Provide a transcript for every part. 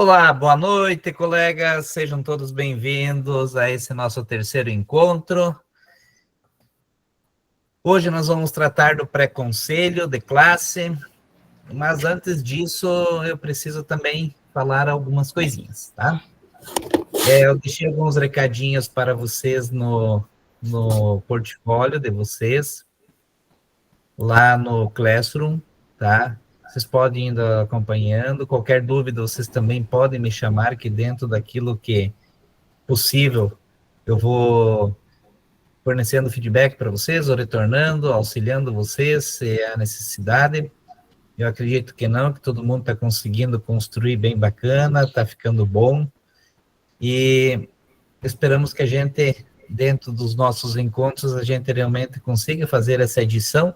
Olá, boa noite, colegas. Sejam todos bem-vindos a esse nosso terceiro encontro. Hoje nós vamos tratar do pré-conselho de classe, mas antes disso eu preciso também falar algumas coisinhas, tá? Eu deixei alguns recadinhos para vocês no portfólio de vocês, lá no Classroom, tá? Vocês podem ir acompanhando. Qualquer dúvida, vocês também podem me chamar, que dentro daquilo que possível, eu vou fornecendo feedback para vocês, ou retornando, auxiliando vocês, se é a necessidade. Eu acredito que não, que todo mundo está conseguindo construir bem bacana, está ficando bom, e esperamos que a gente, dentro dos nossos encontros, a gente realmente consiga fazer essa edição,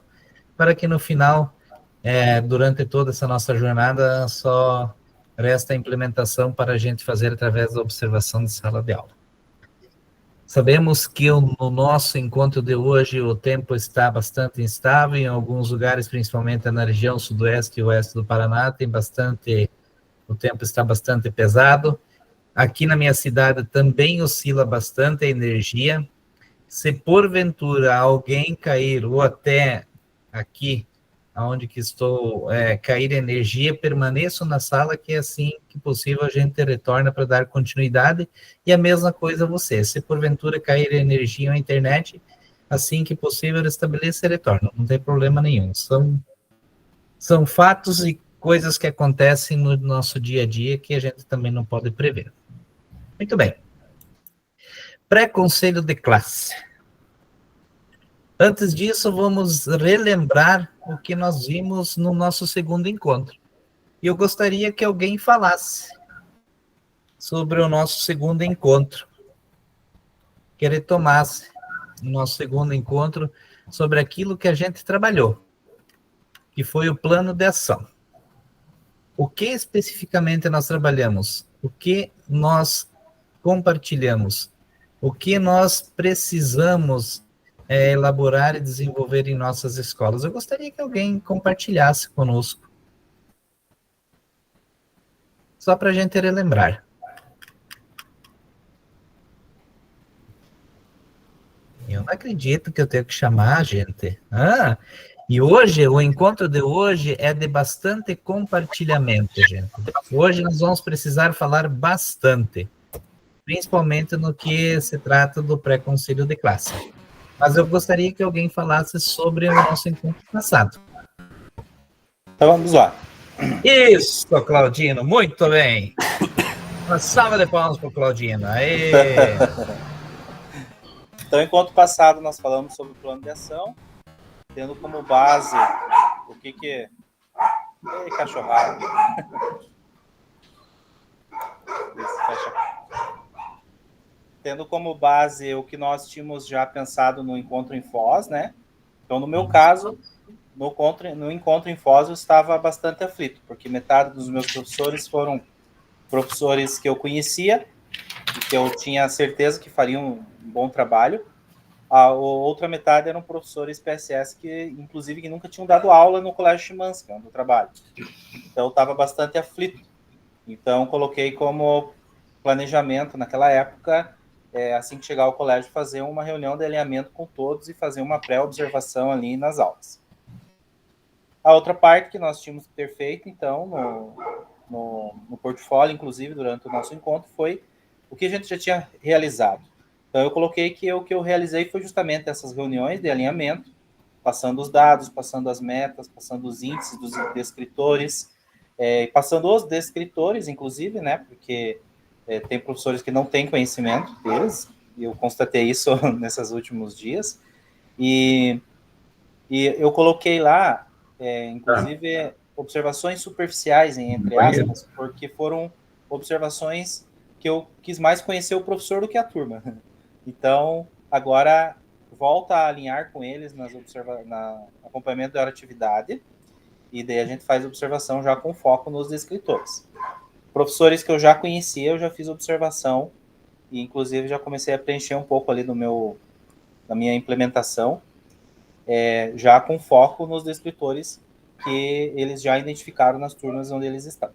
para que no final, durante toda essa nossa jornada, só resta a implementação para a gente fazer através da observação de sala de aula. Sabemos que no nosso encontro de hoje o tempo está bastante instável, em alguns lugares, principalmente na região sudoeste e oeste do Paraná, o tempo está bastante pesado. Aqui na minha cidade também oscila bastante a energia. Se porventura alguém cair, ou até aqui, onde que estou, cair energia, permaneçam na sala, que assim que possível a gente retorna para dar continuidade, e a mesma coisa você, se porventura cair energia ou internet, assim que possível estabeleça e retorna, não tem problema nenhum, são fatos e coisas que acontecem no nosso dia a dia que a gente também não pode prever. Muito bem. Pré-conselho de classe. Antes disso, vamos relembrar o que nós vimos no nosso segundo encontro. E eu gostaria que alguém falasse sobre o nosso segundo encontro, que retomasse o nosso segundo encontro sobre aquilo que a gente trabalhou, que foi o plano de ação. O que especificamente nós trabalhamos? O que nós compartilhamos? O que nós precisamos elaborar e desenvolver em nossas escolas? Eu gostaria que alguém compartilhasse conosco, só para a gente relembrar. Eu não acredito que eu tenho que chamar a gente. E hoje, o encontro de hoje é de bastante compartilhamento, gente. Hoje nós vamos precisar falar bastante, principalmente no que se trata do pré-conselho de classe. Mas eu gostaria que alguém falasse sobre o nosso encontro passado. Então vamos lá. Isso, Claudino, muito bem. Uma salva de palmas para o Claudino. Aê! Então, enquanto passado, nós falamos sobre o plano de ação, tendo como base o que que... Ei, cachorrada. Tendo como base o que nós tínhamos já pensado no encontro em Foz, né? Então, no meu caso, no encontro em Foz, eu estava bastante aflito, porque metade dos meus professores foram professores que eu conhecia, e que eu tinha certeza que fariam um bom trabalho. A outra metade eram professores PSS que, inclusive, que nunca tinham dado aula no Colégio Chimanska, onde eu trabalho. Então, eu estava bastante aflito. Então, coloquei como planejamento, naquela época, assim que chegar ao colégio, fazer uma reunião de alinhamento com todos e fazer uma pré-observação ali nas aulas. A outra parte que nós tínhamos que ter feito, então, no portfólio, inclusive, durante o nosso encontro, foi o que a gente já tinha realizado. Então, eu coloquei que o que eu realizei foi justamente essas reuniões de alinhamento, passando os dados, passando as metas, passando os índices dos descritores, passando os descritores, inclusive, né, porque tem professores que não têm conhecimento deles, e eu constatei isso nesses últimos dias, e eu coloquei lá, inclusive, observações superficiais, entre aspas, porque foram observações que eu quis mais conhecer o professor do que a turma. Então, agora, volta a alinhar com eles no acompanhamento da atividade, e daí a gente faz observação já com foco nos descritores. Professores que eu já conhecia, eu já fiz observação, e inclusive já comecei a preencher um pouco ali na minha implementação, já com foco nos descritores que eles já identificaram nas turmas onde eles estão.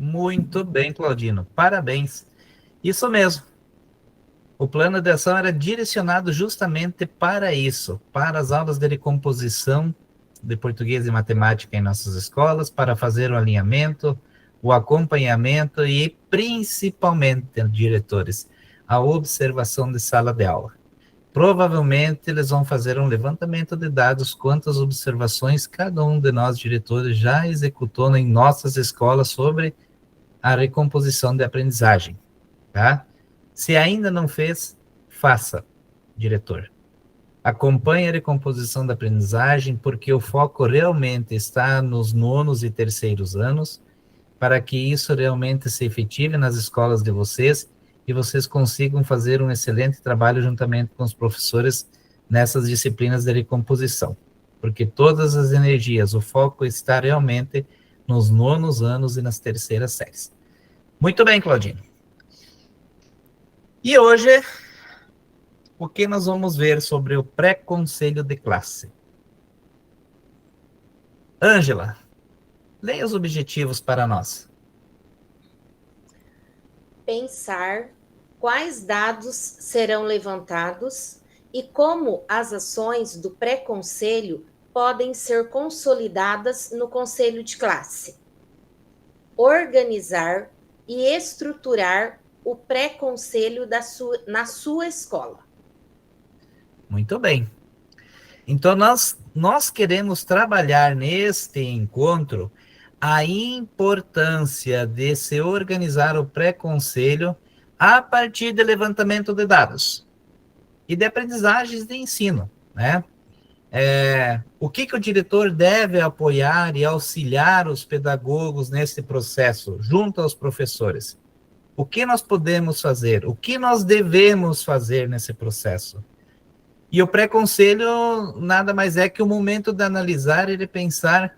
Muito bem, Claudino. Parabéns. Isso mesmo. O plano de ação era direcionado justamente para isso, para as aulas de recomposição de português e matemática em nossas escolas, para fazer o alinhamento, o acompanhamento e, principalmente, diretores, a observação de sala de aula. Provavelmente eles vão fazer um levantamento de dados quantas observações cada um de nós diretores já executou em nossas escolas sobre a recomposição de aprendizagem, tá? Se ainda não fez, faça, diretor. Acompanhe a recomposição da aprendizagem, porque o foco realmente está nos nonos e terceiros anos, para que isso realmente se efetive nas escolas de vocês e vocês consigam fazer um excelente trabalho juntamente com os professores nessas disciplinas de recomposição. Porque todas as energias, o foco está realmente nos nonos anos e nas terceiras séries. Muito bem, Claudinho. E hoje, o que nós vamos ver sobre o pré-conselho de classe? Ângela, leia os objetivos para nós. Pensar quais dados serão levantados e como as ações do pré-conselho podem ser consolidadas no conselho de classe. Organizar e estruturar o pré-conselho na sua escola. Muito bem. Então, nós queremos trabalhar neste encontro a importância de se organizar o pré-conselho a partir do levantamento de dados e de aprendizagens de ensino, né? O que o diretor deve apoiar e auxiliar os pedagogos nesse processo, junto aos professores? O que nós podemos fazer? O que nós devemos fazer nesse processo? E o pré-conselho nada mais é que o momento de analisar e de pensar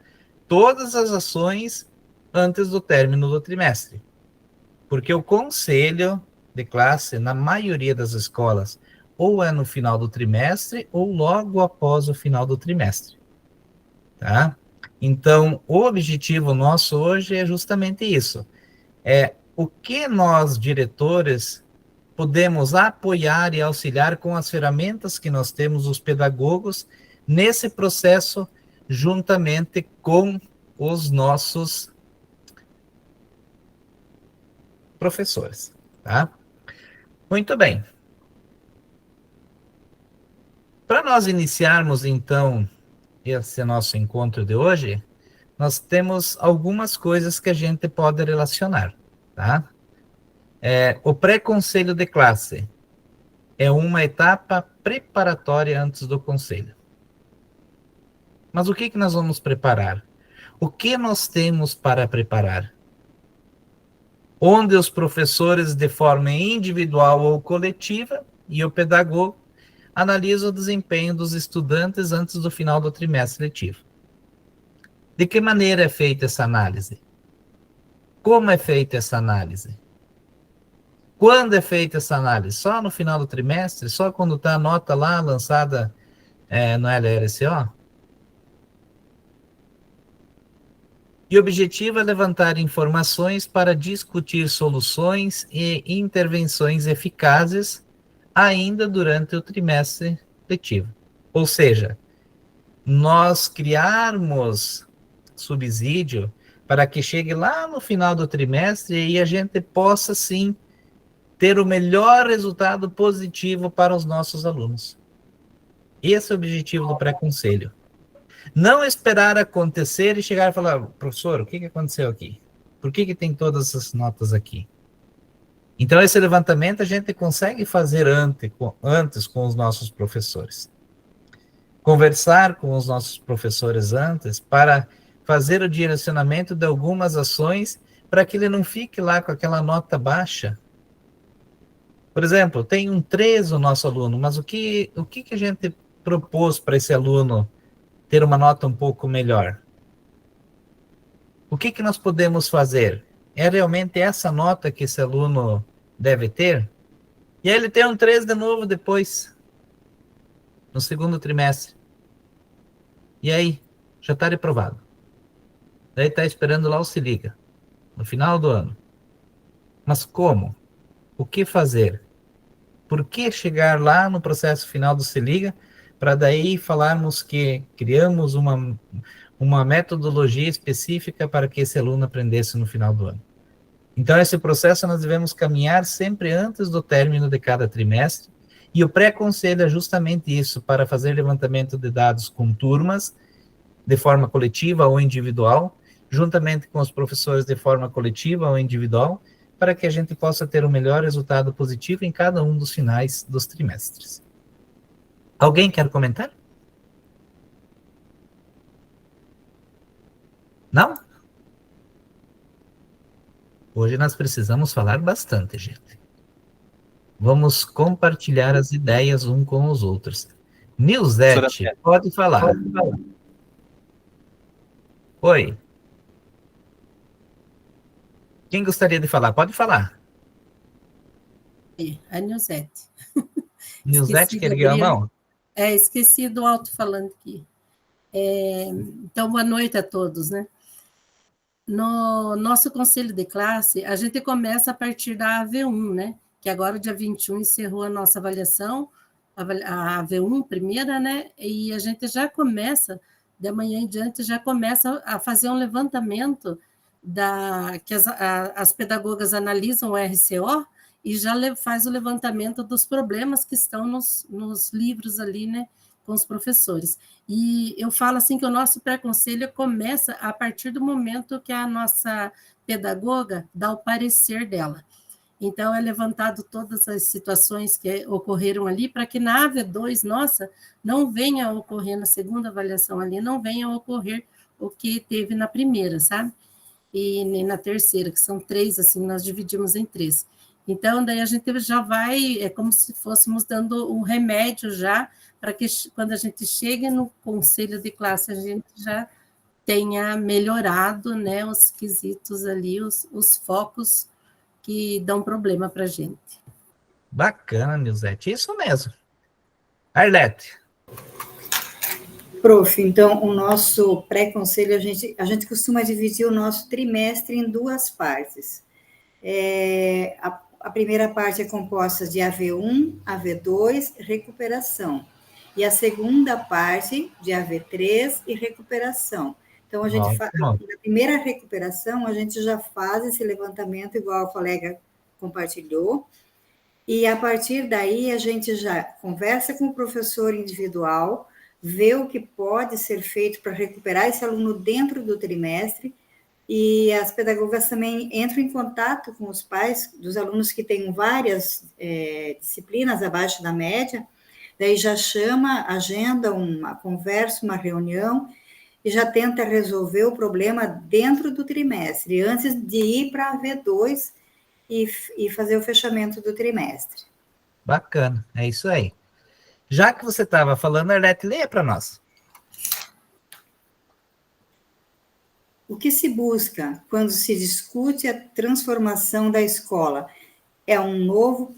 todas as ações antes do término do trimestre. Porque o conselho de classe, na maioria das escolas, ou é no final do trimestre ou logo após o final do trimestre. Tá? Então, o objetivo nosso hoje é justamente isso. O que nós, diretores, podemos apoiar e auxiliar com as ferramentas que nós temos, os pedagogos, nesse processo, juntamente com os nossos professores, tá? Muito bem. Para nós iniciarmos, então, esse nosso encontro de hoje, nós temos algumas coisas que a gente pode relacionar, tá? O pré-conselho de classe é uma etapa preparatória antes do conselho. Mas o que nós vamos preparar? O que nós temos para preparar? Onde os professores, de forma individual ou coletiva, e o pedagogo, analisam o desempenho dos estudantes antes do final do trimestre letivo. De que maneira é feita essa análise? Como é feita essa análise? Quando é feita essa análise? Só no final do trimestre? Só quando está a nota lá lançada no LRCO? E o objetivo é levantar informações para discutir soluções e intervenções eficazes ainda durante o trimestre letivo. Ou seja, nós criarmos subsídio para que chegue lá no final do trimestre e a gente possa, sim, ter o melhor resultado positivo para os nossos alunos. Esse é o objetivo do pré-conselho. Não esperar acontecer e chegar e falar, professor, o que aconteceu aqui? Por que tem todas essas notas aqui? Então, esse levantamento a gente consegue fazer antes com os nossos professores. Conversar com os nossos professores antes para fazer o direcionamento de algumas ações para que ele não fique lá com aquela nota baixa. Por exemplo, tem um 3 o nosso aluno, mas o que a gente propôs para esse aluno ter uma nota um pouco melhor? O que nós podemos fazer? É realmente essa nota que esse aluno deve ter? E aí ele tem um 3 de novo depois, no segundo trimestre. E aí? Já está reprovado. Daí está esperando lá o se liga. no final do ano. Mas como? O que fazer? Por que chegar lá no processo final do Se Liga, para daí falarmos que criamos uma metodologia específica para que esse aluno aprendesse no final do ano? Então, esse processo nós devemos caminhar sempre antes do término de cada trimestre, e o pré-conselho é justamente isso, para fazer levantamento de dados com turmas, de forma coletiva ou individual, juntamente com os professores de forma coletiva ou individual, para que a gente possa ter o melhor resultado positivo em cada um dos finais dos trimestres. Alguém quer comentar? Não? Hoje nós precisamos falar bastante, gente. Vamos compartilhar as ideias um com os outros. Nilzete, pode falar. Oi. Quem gostaria de falar? Pode falar. A Nilzete. Nilzete, quer erguer a mão? Esqueci do alto-falante aqui. Então, boa noite a todos, né? No nosso conselho de classe, a gente começa a partir da AV1, né? Que agora, dia 21, encerrou a nossa avaliação, a AV1 primeira, né? E a gente já começa, de amanhã em diante, já começa a fazer um levantamento que as pedagogas analisam o RCO e já faz o levantamento dos problemas que estão nos livros ali, né, com os professores. E eu falo assim que o nosso pré-conselho começa a partir do momento que a nossa pedagoga dá o parecer dela. Então, é levantado todas as situações que ocorreram ali, para que na AV2, nossa, não venha a ocorrer na segunda avaliação ali, não venha a ocorrer o que teve na primeira, sabe? E nem na terceira, que são 3, assim, nós dividimos em 3. Então, daí a gente já vai, é como se fôssemos dando um remédio já, para que quando a gente chegue no conselho de classe, a gente já tenha melhorado, né, os quesitos ali, os focos que dão problema para a gente. Bacana, Nilzete, isso mesmo. Arlete. Prof, então, o nosso pré-conselho, a gente costuma dividir o nosso trimestre em 2 partes. A primeira parte é composta de AV1, AV2, recuperação. E a segunda parte de AV3 e recuperação. Então, na primeira recuperação, a gente já faz esse levantamento, igual o colega compartilhou, e a partir daí a gente já conversa com o professor individual, vê o que pode ser feito para recuperar esse aluno dentro do trimestre, e as pedagogas também entram em contato com os pais dos alunos que têm várias disciplinas abaixo da média, daí já chama, agenda uma conversa, uma reunião, e já tenta resolver o problema dentro do trimestre, antes de ir para a V2 e fazer o fechamento do trimestre. Bacana, é isso aí. Já que você estava falando, Arlete, leia para nós. O que se busca quando se discute a transformação da escola é um novo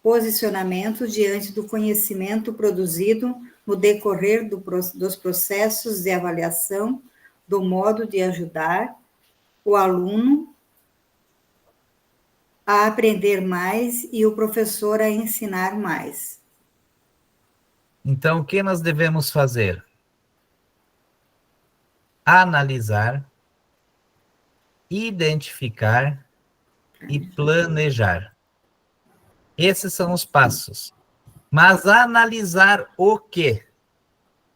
posicionamento diante do conhecimento produzido no decorrer dos processos de avaliação, do modo de ajudar o aluno a aprender mais e o professor a ensinar mais. Então, o que nós devemos fazer? Analisar, identificar e planejar. Esses são os passos. Mas analisar o quê?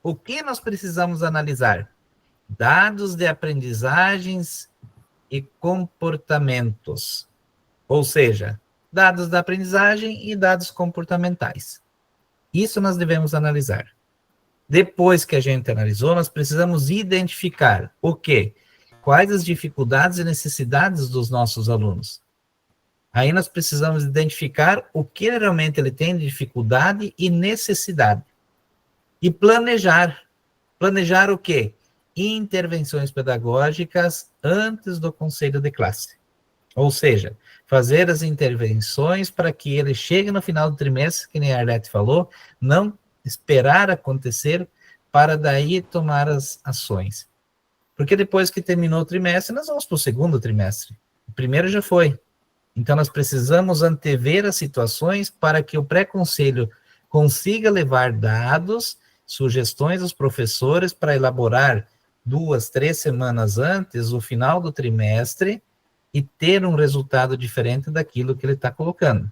O que nós precisamos analisar? Dados de aprendizagens e comportamentos. Ou seja, dados da aprendizagem e dados comportamentais. Isso nós devemos analisar. Depois que a gente analisou, nós precisamos identificar o quê? Quais as dificuldades e necessidades dos nossos alunos. Aí nós precisamos identificar o que realmente ele tem de dificuldade e necessidade. E planejar. Planejar o quê? Intervenções pedagógicas antes do conselho de classe. Ou seja, fazer as intervenções para que ele chegue no final do trimestre, que nem a Arlete falou, não esperar acontecer para daí tomar as ações. Porque depois que terminou o trimestre, nós vamos para o segundo trimestre. primeiro já foi. Então, nós precisamos antever as situações para que o pré-conselho consiga levar dados, sugestões aos professores para elaborar 2, 3 semanas antes o final do trimestre e ter um resultado diferente daquilo que ele está colocando.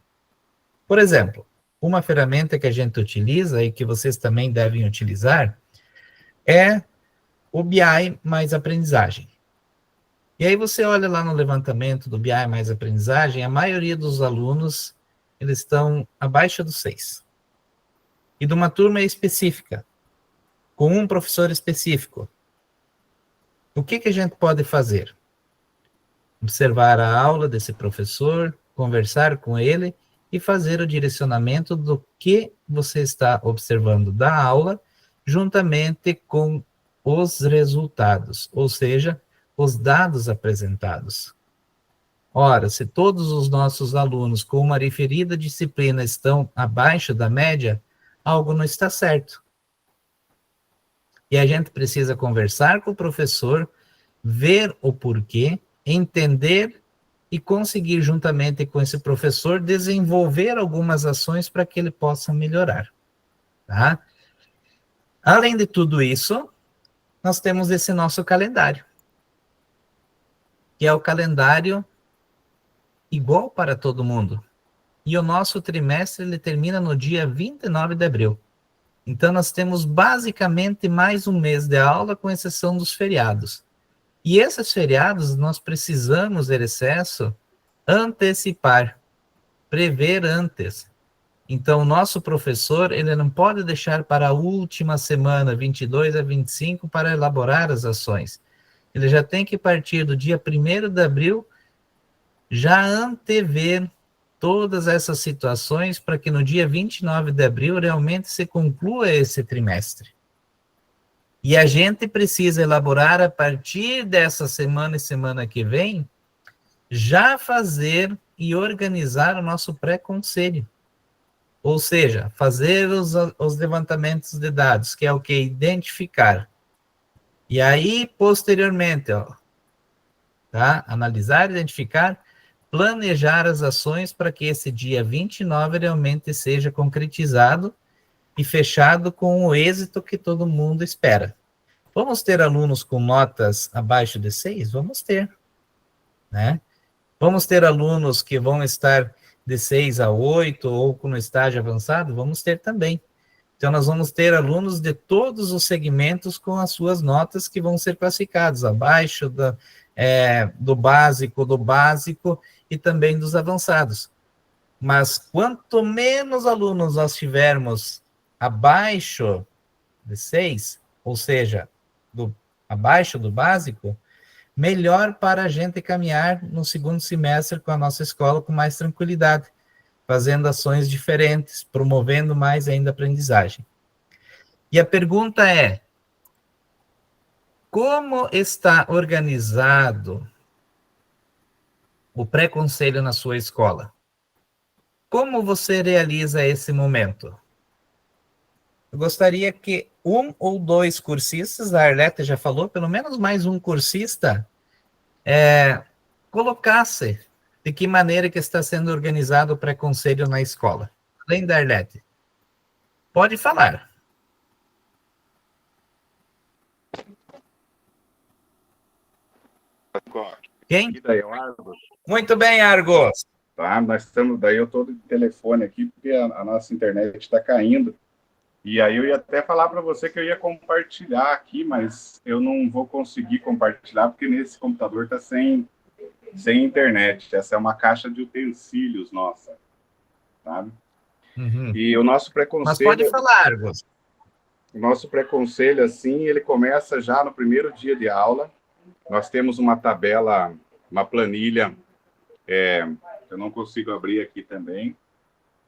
Por exemplo, uma ferramenta que a gente utiliza e que vocês também devem utilizar é o BI mais aprendizagem. E aí você olha lá no levantamento do BI mais aprendizagem, a maioria dos alunos, eles estão abaixo do 6. E de uma turma específica, com um professor específico. O que a gente pode fazer? Observar a aula desse professor, conversar com ele e fazer o direcionamento do que você está observando da aula, juntamente com os resultados, ou seja, os dados apresentados. Ora, se todos os nossos alunos com uma referida disciplina estão abaixo da média, algo não está certo. E a gente precisa conversar com o professor, ver o porquê, entender e conseguir, juntamente com esse professor, desenvolver algumas ações para que ele possa melhorar. Tá? Além de tudo isso, nós temos esse nosso calendário, que é o calendário igual para todo mundo. E o nosso trimestre ele termina no dia 29 de abril. Então, nós temos basicamente mais um mês de aula, com exceção dos feriados. E esses feriados, nós precisamos, em excesso, antecipar, prever antes. Então, o nosso professor, ele não pode deixar para a última semana, 22 a 25, para elaborar as ações. Ele já tem que partir do dia 1º de abril, já antever todas essas situações para que no dia 29 de abril realmente se conclua esse trimestre. E a gente precisa elaborar a partir dessa semana e semana que vem, já fazer e organizar o nosso pré-conselho. Ou seja, fazer os levantamentos de dados, que é o que? Identificar. E aí, posteriormente, tá? Analisar, identificar, planejar as ações para que esse dia 29 realmente seja concretizado e fechado com o êxito que todo mundo espera. Vamos ter alunos com notas abaixo de 6? Vamos ter, né? Vamos ter alunos que vão estar de 6 a 8 ou no estágio avançado? Vamos ter também. Então, nós vamos ter alunos de todos os segmentos com as suas notas que vão ser classificados abaixo do básico e também dos avançados. Mas quanto menos alunos nós tivermos abaixo de 6, ou seja, abaixo do básico, melhor para a gente caminhar no segundo semestre com a nossa escola com mais tranquilidade, fazendo ações diferentes, promovendo mais ainda a aprendizagem. E a pergunta é, como está organizado o pré-conselho na sua escola? Como você realiza esse momento? Eu gostaria que 1 ou 2 cursistas, a Arlete já falou, pelo menos mais um cursista, colocasse de que maneira que está sendo organizado o pré-conselho na escola. Além da Arlete. Pode falar. Quem? Daí é o Argos. Muito bem, Argos. Tá, nós estamos, daí eu estou de telefone aqui, porque a nossa internet está caindo. E aí eu ia até falar para você que eu ia compartilhar aqui, mas eu não vou conseguir compartilhar, porque nesse computador está sem internet. Essa é uma caixa de utensílios nossa, sabe? Uhum. E o nosso pré-conselho... Mas pode falar, Argos. O nosso pré-conselho, assim, ele começa já no primeiro dia de aula. Nós temos uma tabela, uma planilha, eu não consigo abrir aqui também.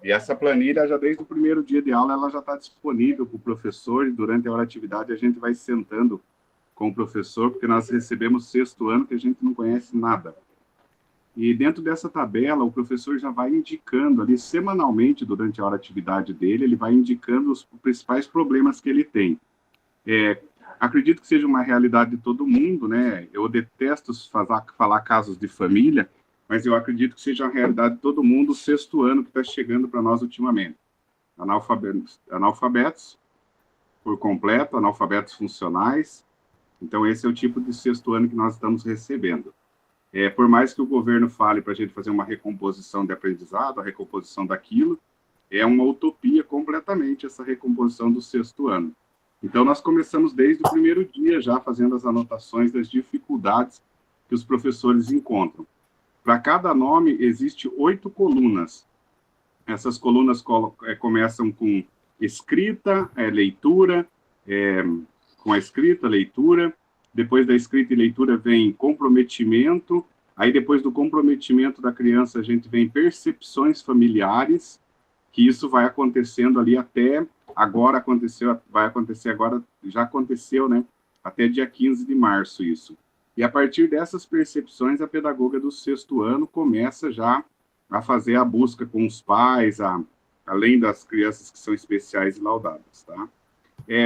E essa planilha, já desde o primeiro dia de aula, ela já está disponível para o professor, e durante a hora de atividade a gente vai sentando com o professor, porque nós recebemos 6º ano que a gente não conhece nada. E dentro dessa tabela, o professor já vai indicando ali, semanalmente, durante a hora de atividade dele, ele vai indicando os principais problemas que ele tem. Acredito que seja uma realidade de todo mundo, né? Eu detesto falar casos de família, mas eu acredito que seja a realidade de todo mundo, o sexto ano que está chegando para nós ultimamente. Analfabetos por completo, analfabetos funcionais. Então, esse é o tipo de sexto ano que nós estamos recebendo. Por mais que o governo fale para a gente fazer uma recomposição de aprendizado, a recomposição daquilo, é uma utopia completamente essa recomposição do sexto ano. Então, nós começamos desde o primeiro dia já fazendo as anotações das dificuldades que os professores encontram. Para cada nome, existe 8 colunas. Essas colunas começam com escrita, leitura, com a escrita, leitura. Depois da escrita e leitura vem comprometimento. Aí, depois do comprometimento da criança, a gente vem percepções familiares, que isso vai acontecendo ali até agora, vai acontecer agora, já aconteceu, né? Até dia 15 de março isso. E a partir dessas percepções, a pedagoga do sexto ano começa já a fazer a busca com os pais, além das crianças que são especiais e laudadas, tá?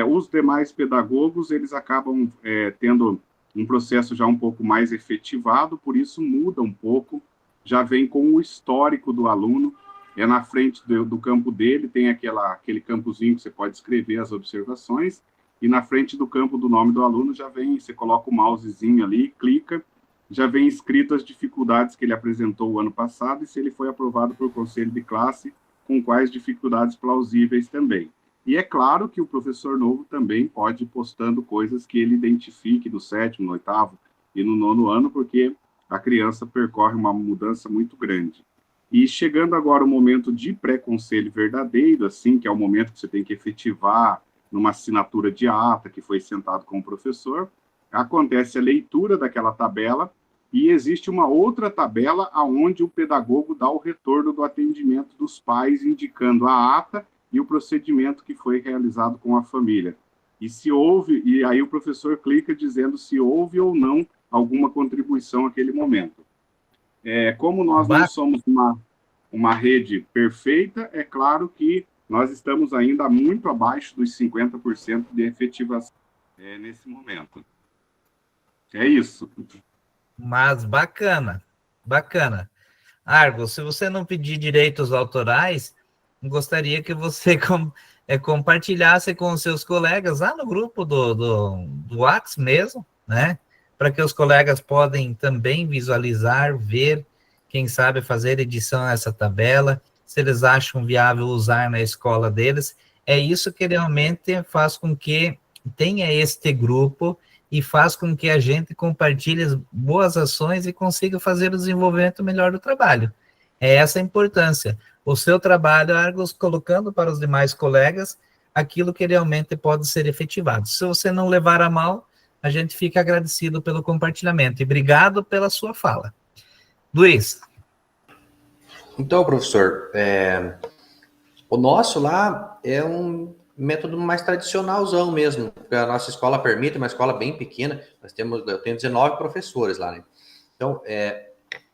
Os demais pedagogos, eles acabam tendo um processo já um pouco mais efetivado, por isso muda um pouco, já vem com o histórico do aluno, na frente do campo dele, tem aquele campozinho que você pode escrever as observações, e na frente do campo do nome do aluno já vem, você coloca o mousezinho ali, clica, já vem escrito as dificuldades que ele apresentou o ano passado, e se ele foi aprovado por conselho de classe, com quais dificuldades plausíveis também. E é claro que o professor novo também pode ir postando coisas que ele identifique no 7º, no 8º e no 9º ano, porque a criança percorre uma mudança muito grande. E chegando agora o momento de pré-conselho verdadeiro, assim, que é o momento que você tem que efetivar numa assinatura de ata, que foi sentado com o professor, acontece a leitura daquela tabela e existe uma outra tabela onde o pedagogo dá o retorno do atendimento dos pais, indicando a ata e o procedimento que foi realizado com a família. E aí o professor clica dizendo se houve ou não alguma contribuição naquele momento. Como nós não somos uma rede perfeita, é claro que nós estamos ainda muito abaixo dos 50% de efetivação nesse momento. É isso. Mas bacana. Argo, se você não pedir direitos autorais, gostaria que você compartilhasse com os seus colegas lá no grupo do WhatsApp mesmo, né? Para que os colegas podem também visualizar, ver, quem sabe fazer edição nessa tabela, se eles acham viável usar na escola deles. É isso que realmente faz com que tenha este grupo e faz com que a gente compartilhe as boas ações e consiga fazer o desenvolvimento melhor do trabalho. É essa a importância. O seu trabalho, Argos, colocando para os demais colegas aquilo que realmente pode ser efetivado. Se você não levar a mal, a gente fica agradecido pelo compartilhamento. E obrigado pela sua fala. Luiz. Então, professor, o nosso lá é um método mais tradicionalzão mesmo, porque a nossa escola permite, uma escola bem pequena, eu tenho 19 professores lá, né? Então,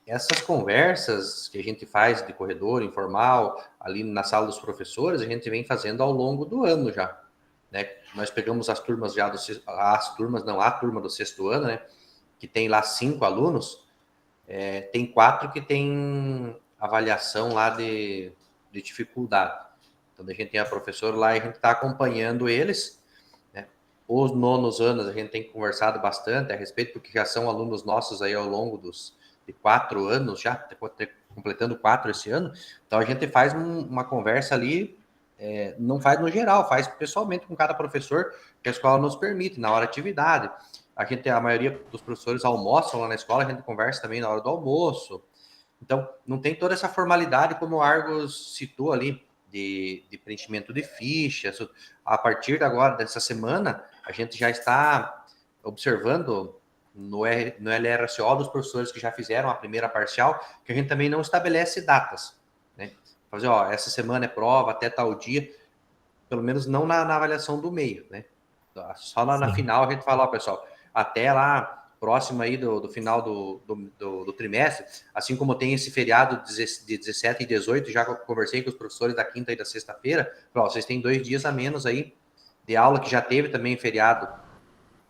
essas conversas que a gente faz de corredor informal, ali na sala dos professores, a gente vem fazendo ao longo do ano já, né? Nós pegamos as turmas já a turma do sexto ano, né? Que tem lá 5 alunos, tem 4 que tem avaliação lá de dificuldade. Então, a gente tem a professora lá e a gente está acompanhando eles, né? Os nonos anos a gente tem conversado bastante a respeito, porque já são alunos nossos aí ao longo de 4 anos, já completando 4 esse ano. Então, a gente faz uma conversa ali, não faz no geral, faz pessoalmente com cada professor, que a escola nos permite, na hora de atividade. A maioria dos professores almoçam lá na escola, a gente conversa também na hora do almoço. Então, não tem toda essa formalidade como o Argos citou ali, de preenchimento de fichas. A partir de agora, dessa semana, a gente já está observando no LRCO dos professores que já fizeram a primeira parcial, que a gente também não estabelece datas, né? Fazer, essa semana é prova, até tal dia, pelo menos não na avaliação do meio, né? Só na final a gente fala, pessoal, até lá, próximo aí do final do trimestre, assim como tem esse feriado de 17 e 18, já conversei com os professores da quinta e da sexta-feira, vocês têm 2 dias a menos aí de aula, que já teve também feriado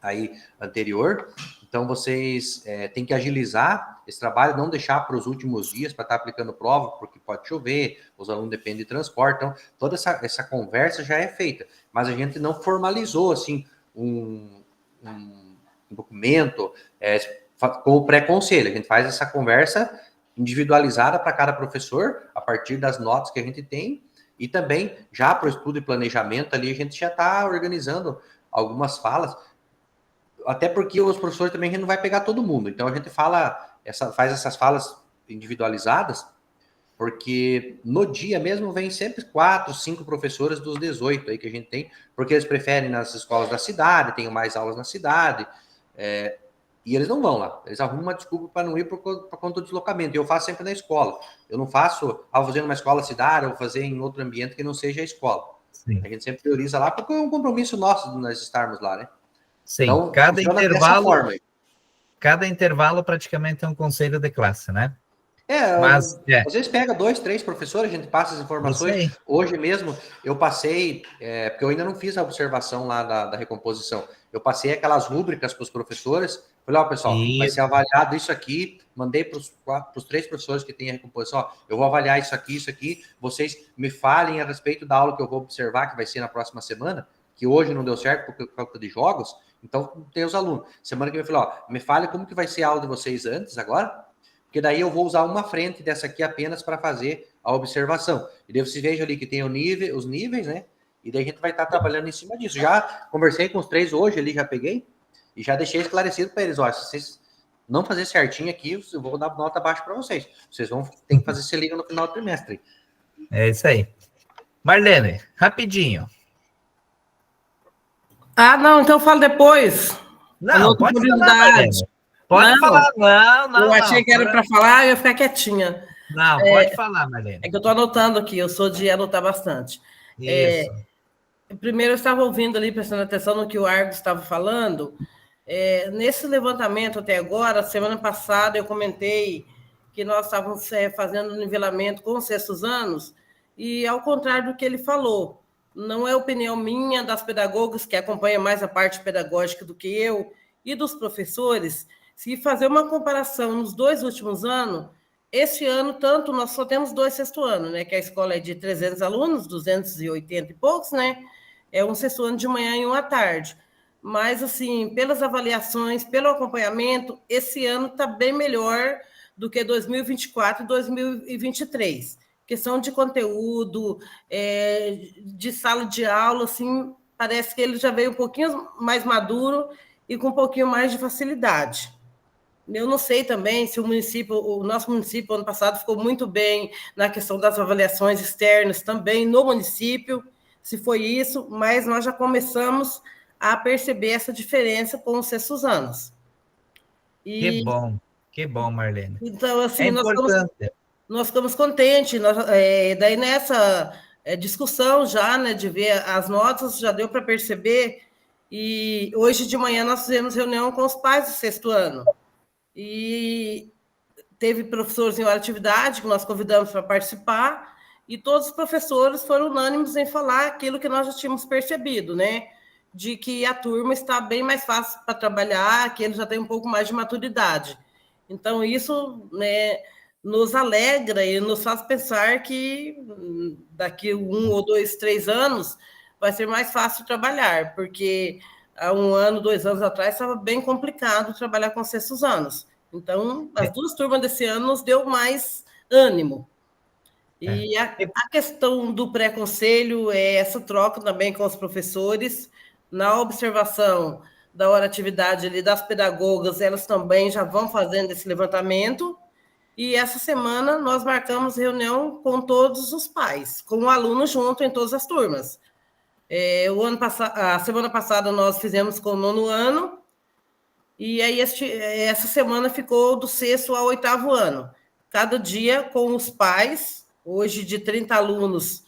aí anterior, Então, vocês têm que agilizar esse trabalho, não deixar para os últimos dias para estar aplicando prova, porque pode chover, os alunos dependem de transporte. Então, toda essa conversa já é feita. Mas a gente não formalizou, assim, um documento com o pré-conselho. A gente faz essa conversa individualizada para cada professor, a partir das notas que a gente tem, e também, já para o estudo e planejamento ali, a gente já está organizando algumas falas, até porque os professores também a gente não vai pegar todo mundo. Então, a gente faz essas falas individualizadas, porque no dia mesmo vem sempre 4, 5 professores dos 18 aí que a gente tem, porque eles preferem nas escolas da cidade, tem mais aulas na cidade, e eles não vão lá. Eles arrumam uma desculpa para não ir por conta do deslocamento. E eu faço sempre na escola. Eu não faço, vou fazer numa escola cidade, ou fazer em outro ambiente que não seja a escola. Sim. A gente sempre prioriza lá, porque é um compromisso nosso de nós estarmos lá, né? Sim, então, cada intervalo praticamente é um conselho de classe, né? Às vezes pega 2, 3 professores, a gente passa as informações. Hoje mesmo eu passei, porque eu ainda não fiz a observação lá da recomposição, eu passei aquelas rúbricas para os professores, falei, pessoal, vai ser avaliado isso aqui, mandei para os 3 professores que têm a recomposição, eu vou avaliar isso aqui, vocês me falem a respeito da aula que eu vou observar, que vai ser na próxima semana, que hoje não deu certo por causa de jogos, então tem os alunos. Semana que vem eu falei, me fale como que vai ser a aula de vocês antes, agora, porque daí eu vou usar uma frente dessa aqui apenas para fazer a observação. E daí vocês vejam ali que tem os níveis, né? E daí a gente vai estar trabalhando em cima disso. Já conversei com os 3 hoje ali, já peguei, e já deixei esclarecido para eles, se vocês não fazer certinho aqui, eu vou dar nota baixa para vocês. Vocês vão ter que fazer esse liga no final do trimestre. É isso aí. Marlene, rapidinho. Não, então eu falo depois. Não, pode falar, Marlene. Pode falar, não. Eu achei que era para falar, eu ia ficar quietinha. Não, pode falar, Marlene. É que eu estou anotando aqui, eu sou de anotar bastante. Isso. Primeiro, eu estava ouvindo ali, prestando atenção no que o Argos estava falando. Nesse levantamento até agora, semana passada, eu comentei que nós estávamos fazendo nivelamento com os sextos anos, e ao contrário do que ele falou, não é opinião minha, das pedagogas, que acompanham mais a parte pedagógica do que eu, e dos professores. Se fazer uma comparação nos 2 últimos anos, esse ano, tanto nós só temos 2 sexto ano, né? Que a escola é de 300 alunos, 280 e poucos, né? É um sexto ano de manhã e um à tarde. Mas, assim, pelas avaliações, pelo acompanhamento, esse ano está bem melhor do que 2024 e 2023. Questão de conteúdo, de sala de aula, assim, parece que ele já veio um pouquinho mais maduro e com um pouquinho mais de facilidade. Eu não sei também se o nosso município, ano passado, ficou muito bem na questão das avaliações externas também no município, se foi isso, mas nós já começamos a perceber essa diferença com os sextos anos. Que bom, Marlene. Então, assim, nós ficamos contentes. Daí, nessa discussão já, né, de ver as notas, já deu para perceber, e hoje de manhã nós fizemos reunião com os pais do sexto ano. E teve professores em hora de atividade que nós convidamos para participar, e todos os professores foram unânimes em falar aquilo que nós já tínhamos percebido, né? De que a turma está bem mais fácil para trabalhar, que eles já têm um pouco mais de maturidade. Então, isso, né, nos alegra e nos faz pensar que daqui 1 ou 2, 3 anos vai ser mais fácil trabalhar, porque há 1 ano, 2 anos atrás, estava bem complicado trabalhar com sextos anos. Então, as 2 turmas desse ano nos deu mais ânimo. E a questão do pré-conselho é essa troca também com os professores, na observação da hora-atividade ali das pedagogas, elas também já vão fazendo esse levantamento, e essa semana nós marcamos reunião com todos os pais, com o aluno junto em todas as turmas. A semana passada nós fizemos com o 9º ano, e aí essa semana ficou do 6º ao 8º ano. Cada dia com os pais, hoje de 30 alunos,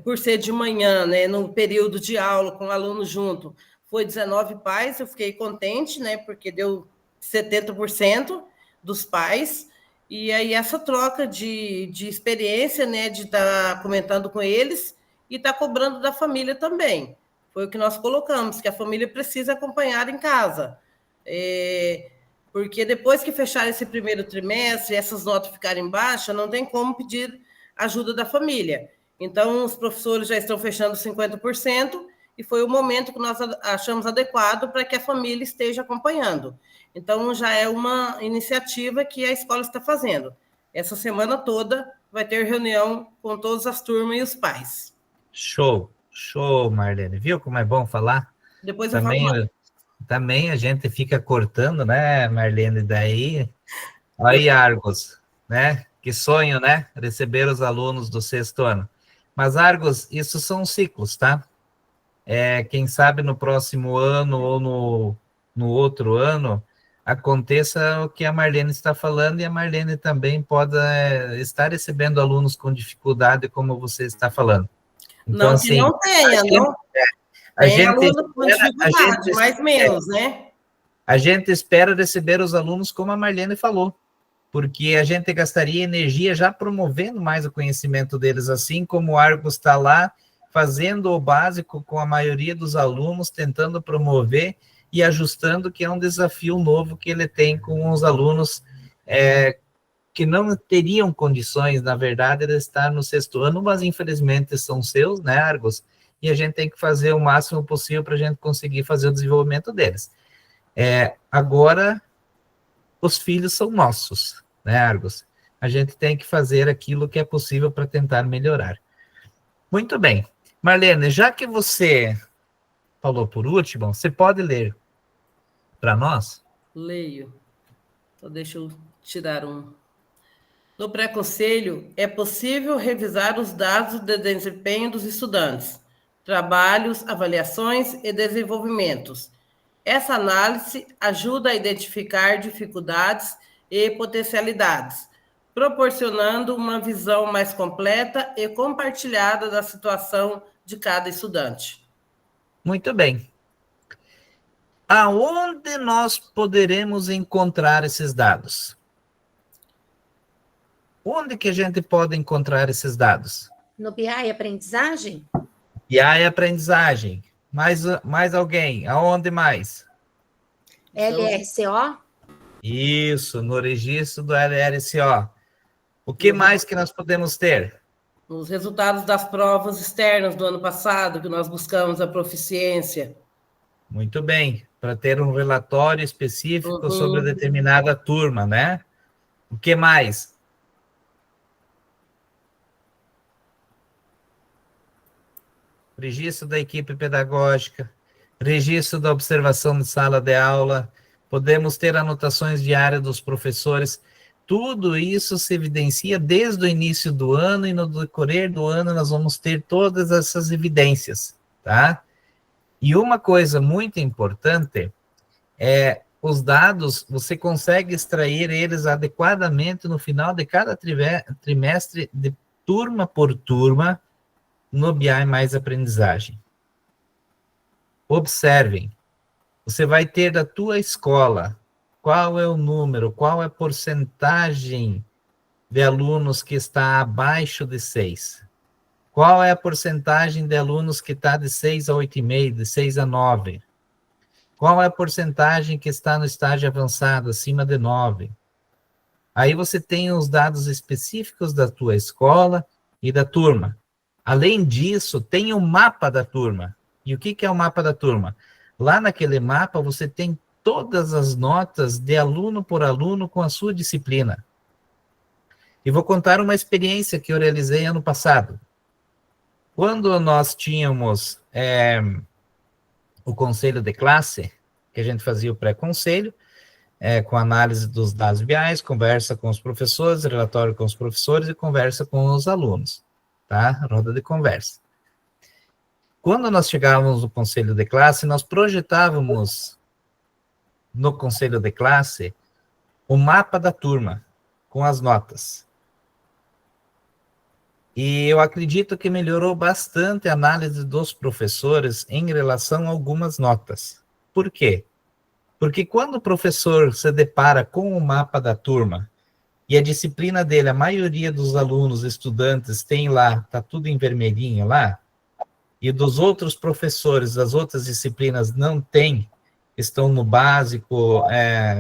por ser de manhã, né, no período de aula, com alunos junto, foi 19 pais, eu fiquei contente, né, porque deu 70% dos pais, e aí essa troca de experiência, né, de estar comentando com eles, e está cobrando da família também. Foi o que nós colocamos, que a família precisa acompanhar em casa. porque depois que fechar esse primeiro trimestre, essas notas ficarem baixas, não tem como pedir ajuda da família. Então, os professores já estão fechando 50%, e foi o momento que nós achamos adequado para que a família esteja acompanhando. Então, já é uma iniciativa que a escola está fazendo. Essa semana toda vai ter reunião com todas as turmas e os pais. Show, show, Marlene. Viu como é bom falar? Depois eu falo. Também a gente fica cortando, né, Marlene? Daí, aí, Argos, né? Que sonho, né? Receber os alunos do 6º ano. Mas, Argos, isso são ciclos, tá? Quem sabe no próximo ano ou no outro ano aconteça o que a Marlene está falando, e a Marlene também pode estar recebendo alunos com dificuldade, como você está falando. Então, não assim, que não tenha, não. Tem aluno com dificuldade, mais menos, né? A gente espera receber os alunos como a Marlene falou, porque a gente gastaria energia já promovendo mais o conhecimento deles, assim como o Argos está lá, fazendo o básico com a maioria dos alunos, tentando promover e ajustando, que é um desafio novo que ele tem com os alunos que não teriam condições, na verdade, de estar no 6º ano, mas infelizmente são seus, né, Argos? E a gente tem que fazer o máximo possível para a gente conseguir fazer o desenvolvimento deles. Agora, os filhos são nossos, né, Argos? A gente tem que fazer aquilo que é possível para tentar melhorar. Muito bem. Marlene, já que você falou por último, você pode ler para nós? Leio. Então, deixa eu tirar um. No pré-conselho, é possível revisar os dados de desempenho dos estudantes, trabalhos, avaliações e desenvolvimentos. Essa análise ajuda a identificar dificuldades e potencialidades, proporcionando uma visão mais completa e compartilhada da situação de cada estudante. Muito bem. Aonde nós poderemos encontrar esses dados? Onde que a gente pode encontrar esses dados? No BI Aprendizagem? BI Aprendizagem. Mais alguém? Aonde mais? LRCO? Isso, no registro do LRCO. O que mais que nós podemos ter? Os resultados das provas externas do ano passado, que nós buscamos a proficiência. Muito bem, para ter um relatório específico sobre determinada turma, né? O que mais? Registro da equipe pedagógica, registro da observação de sala de aula, podemos ter anotações diárias dos professores. Tudo isso se evidencia desde o início do ano, e no decorrer do ano nós vamos ter todas essas evidências, tá? E uma coisa muito importante os dados, você consegue extrair eles adequadamente no final de cada trimestre, de turma por turma, no BI Mais Aprendizagem. Observem, você vai ter da tua escola qual é o número, qual é a porcentagem de alunos que está abaixo de 6. Qual é a porcentagem de alunos que está de 6 a 8,5, de 6 a 9? Qual é a porcentagem que está no estágio avançado, acima de 9? Aí você tem os dados específicos da tua escola e da turma. Além disso, tem o mapa da turma. E o que é o mapa da turma? Lá naquele mapa você tem todas as notas de aluno por aluno com a sua disciplina. E vou contar uma experiência que eu realizei ano passado. Quando nós tínhamos o conselho de classe, que a gente fazia o pré-conselho, com análise dos dados BIs, conversa com os professores, relatório com os professores e conversa com os alunos, tá? Roda de conversa. Quando nós chegávamos no conselho de classe, nós projetávamos no conselho de classe o mapa da turma, com as notas. E eu acredito que melhorou bastante a análise dos professores em relação a algumas notas. Por quê? Porque quando o professor se depara com o mapa da turma, e a disciplina dele, a maioria dos alunos, estudantes, tem lá, está tudo em vermelhinho lá, e dos outros professores, das outras disciplinas, não tem estão no básico,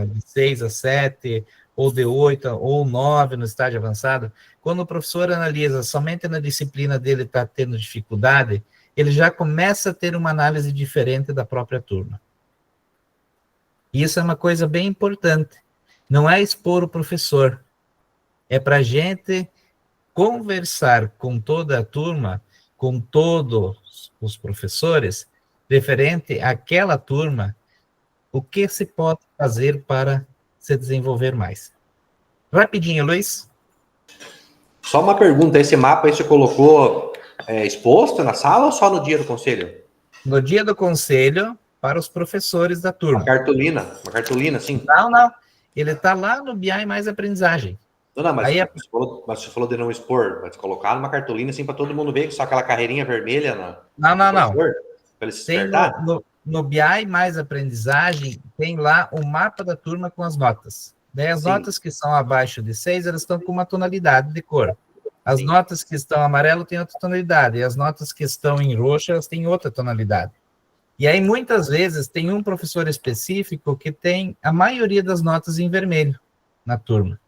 de 6 a 7, ou de 8 ou 9 no estágio avançado, quando o professor analisa somente na disciplina dele está tendo dificuldade, ele já começa a ter uma análise diferente da própria turma. E isso é uma coisa bem importante. Não é expor o professor, é para a gente conversar com toda a turma, com todos os professores, referente àquela turma, o que se pode fazer para se desenvolver mais. Rapidinho, Luiz. Só uma pergunta, esse mapa aí você colocou exposto na sala ou só no dia do conselho? No dia do conselho, para os professores da turma. Uma cartolina, sim? Não. Ele está lá no BI mais aprendizagem. Não, mas, aí você falou de não expor, mas colocar numa cartolina assim para todo mundo ver, só aquela carreirinha vermelha Não. Para ele se tem no BI mais aprendizagem, tem lá o mapa da turma com as notas. Daí as notas que são abaixo de 6, elas estão com uma tonalidade de cor. As notas que estão amarelo têm outra tonalidade, e as notas que estão em roxo, elas têm outra tonalidade. E aí, muitas vezes, tem um professor específico que tem a maioria das notas em vermelho na turma.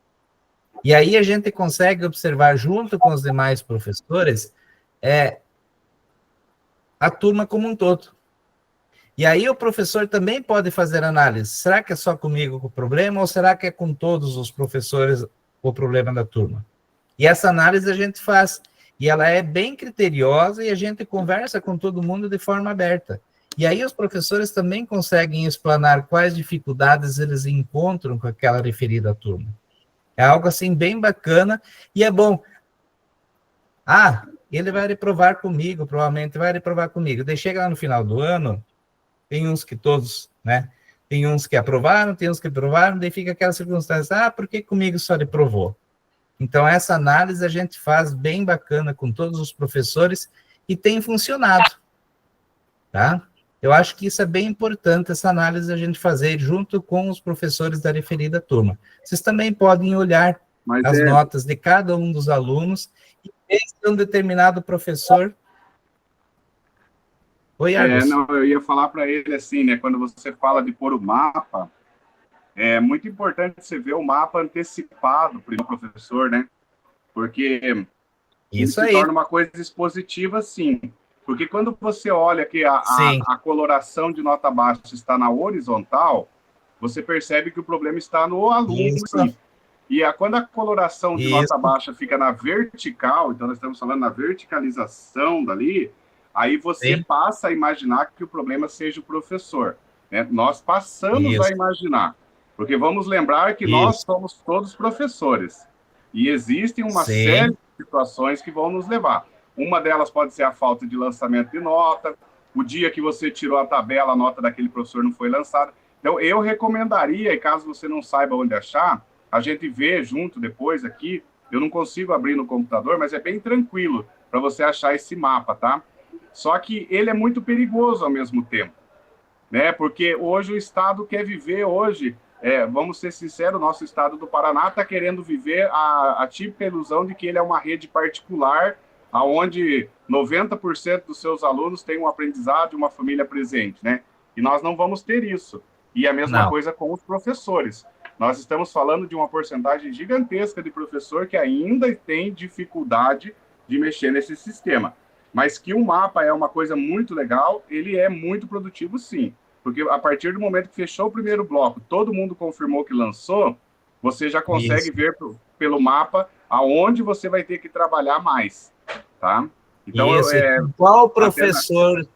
E aí a gente consegue observar, junto com os demais professores, a turma como um todo. E aí o professor também pode fazer análise. Será que é só comigo o problema, ou será que é com todos os professores o problema da turma? E essa análise a gente faz. E ela é bem criteriosa e a gente conversa com todo mundo de forma aberta. E aí os professores também conseguem explanar quais dificuldades eles encontram com aquela referida turma. É algo assim bem bacana e é bom. Ele vai reprovar comigo, provavelmente vai reprovar comigo. Daí chega lá no final do ano, tem uns que todos, né? Tem uns que aprovaram, tem uns que aprovaram, daí fica aquela circunstância, por que comigo só reprovou? Então essa análise a gente faz bem bacana com todos os professores e tem funcionado, tá? Eu acho que isso é bem importante, essa análise a gente fazer junto com os professores da referida turma. Vocês também podem olhar as notas de cada um dos alunos e ver se um determinado professor... Oi, Argus. Eu ia falar para ele assim, né? Quando você fala de pôr o mapa, é muito importante você ver o mapa antecipado para o professor, né? Porque isso se torna uma coisa expositiva, sim. Porque quando você olha que a coloração de nota baixa está na horizontal, você percebe que o problema está no aluno. E quando a coloração de nota baixa fica na vertical, então nós estamos falando na verticalização dali, aí você passa a imaginar que o problema seja o professor. Né? Nós passamos a imaginar. Porque vamos lembrar que nós somos todos professores. E existem uma série de situações que vão nos levar. Uma delas pode ser a falta de lançamento de nota, o dia que você tirou a tabela, a nota daquele professor não foi lançada. Então, eu recomendaria, e caso você não saiba onde achar, a gente vê junto depois aqui, eu não consigo abrir no computador, mas é bem tranquilo para você achar esse mapa, tá? Só que ele é muito perigoso ao mesmo tempo, né? Porque hoje o Estado quer viver hoje, vamos ser sinceros, o nosso Estado do Paraná está querendo viver a típica ilusão de que ele é uma rede particular, onde 90% dos seus alunos têm um aprendizado e uma família presente, né? E nós não vamos ter isso. E a mesma coisa com os professores. Nós estamos falando de uma porcentagem gigantesca de professor que ainda tem dificuldade de mexer nesse sistema. Mas que o mapa é uma coisa muito legal, ele é muito produtivo, sim. Porque a partir do momento que fechou o primeiro bloco, todo mundo confirmou que lançou, você já consegue ver pelo mapa aonde você vai ter que trabalhar mais, tá? Então, com qual professor,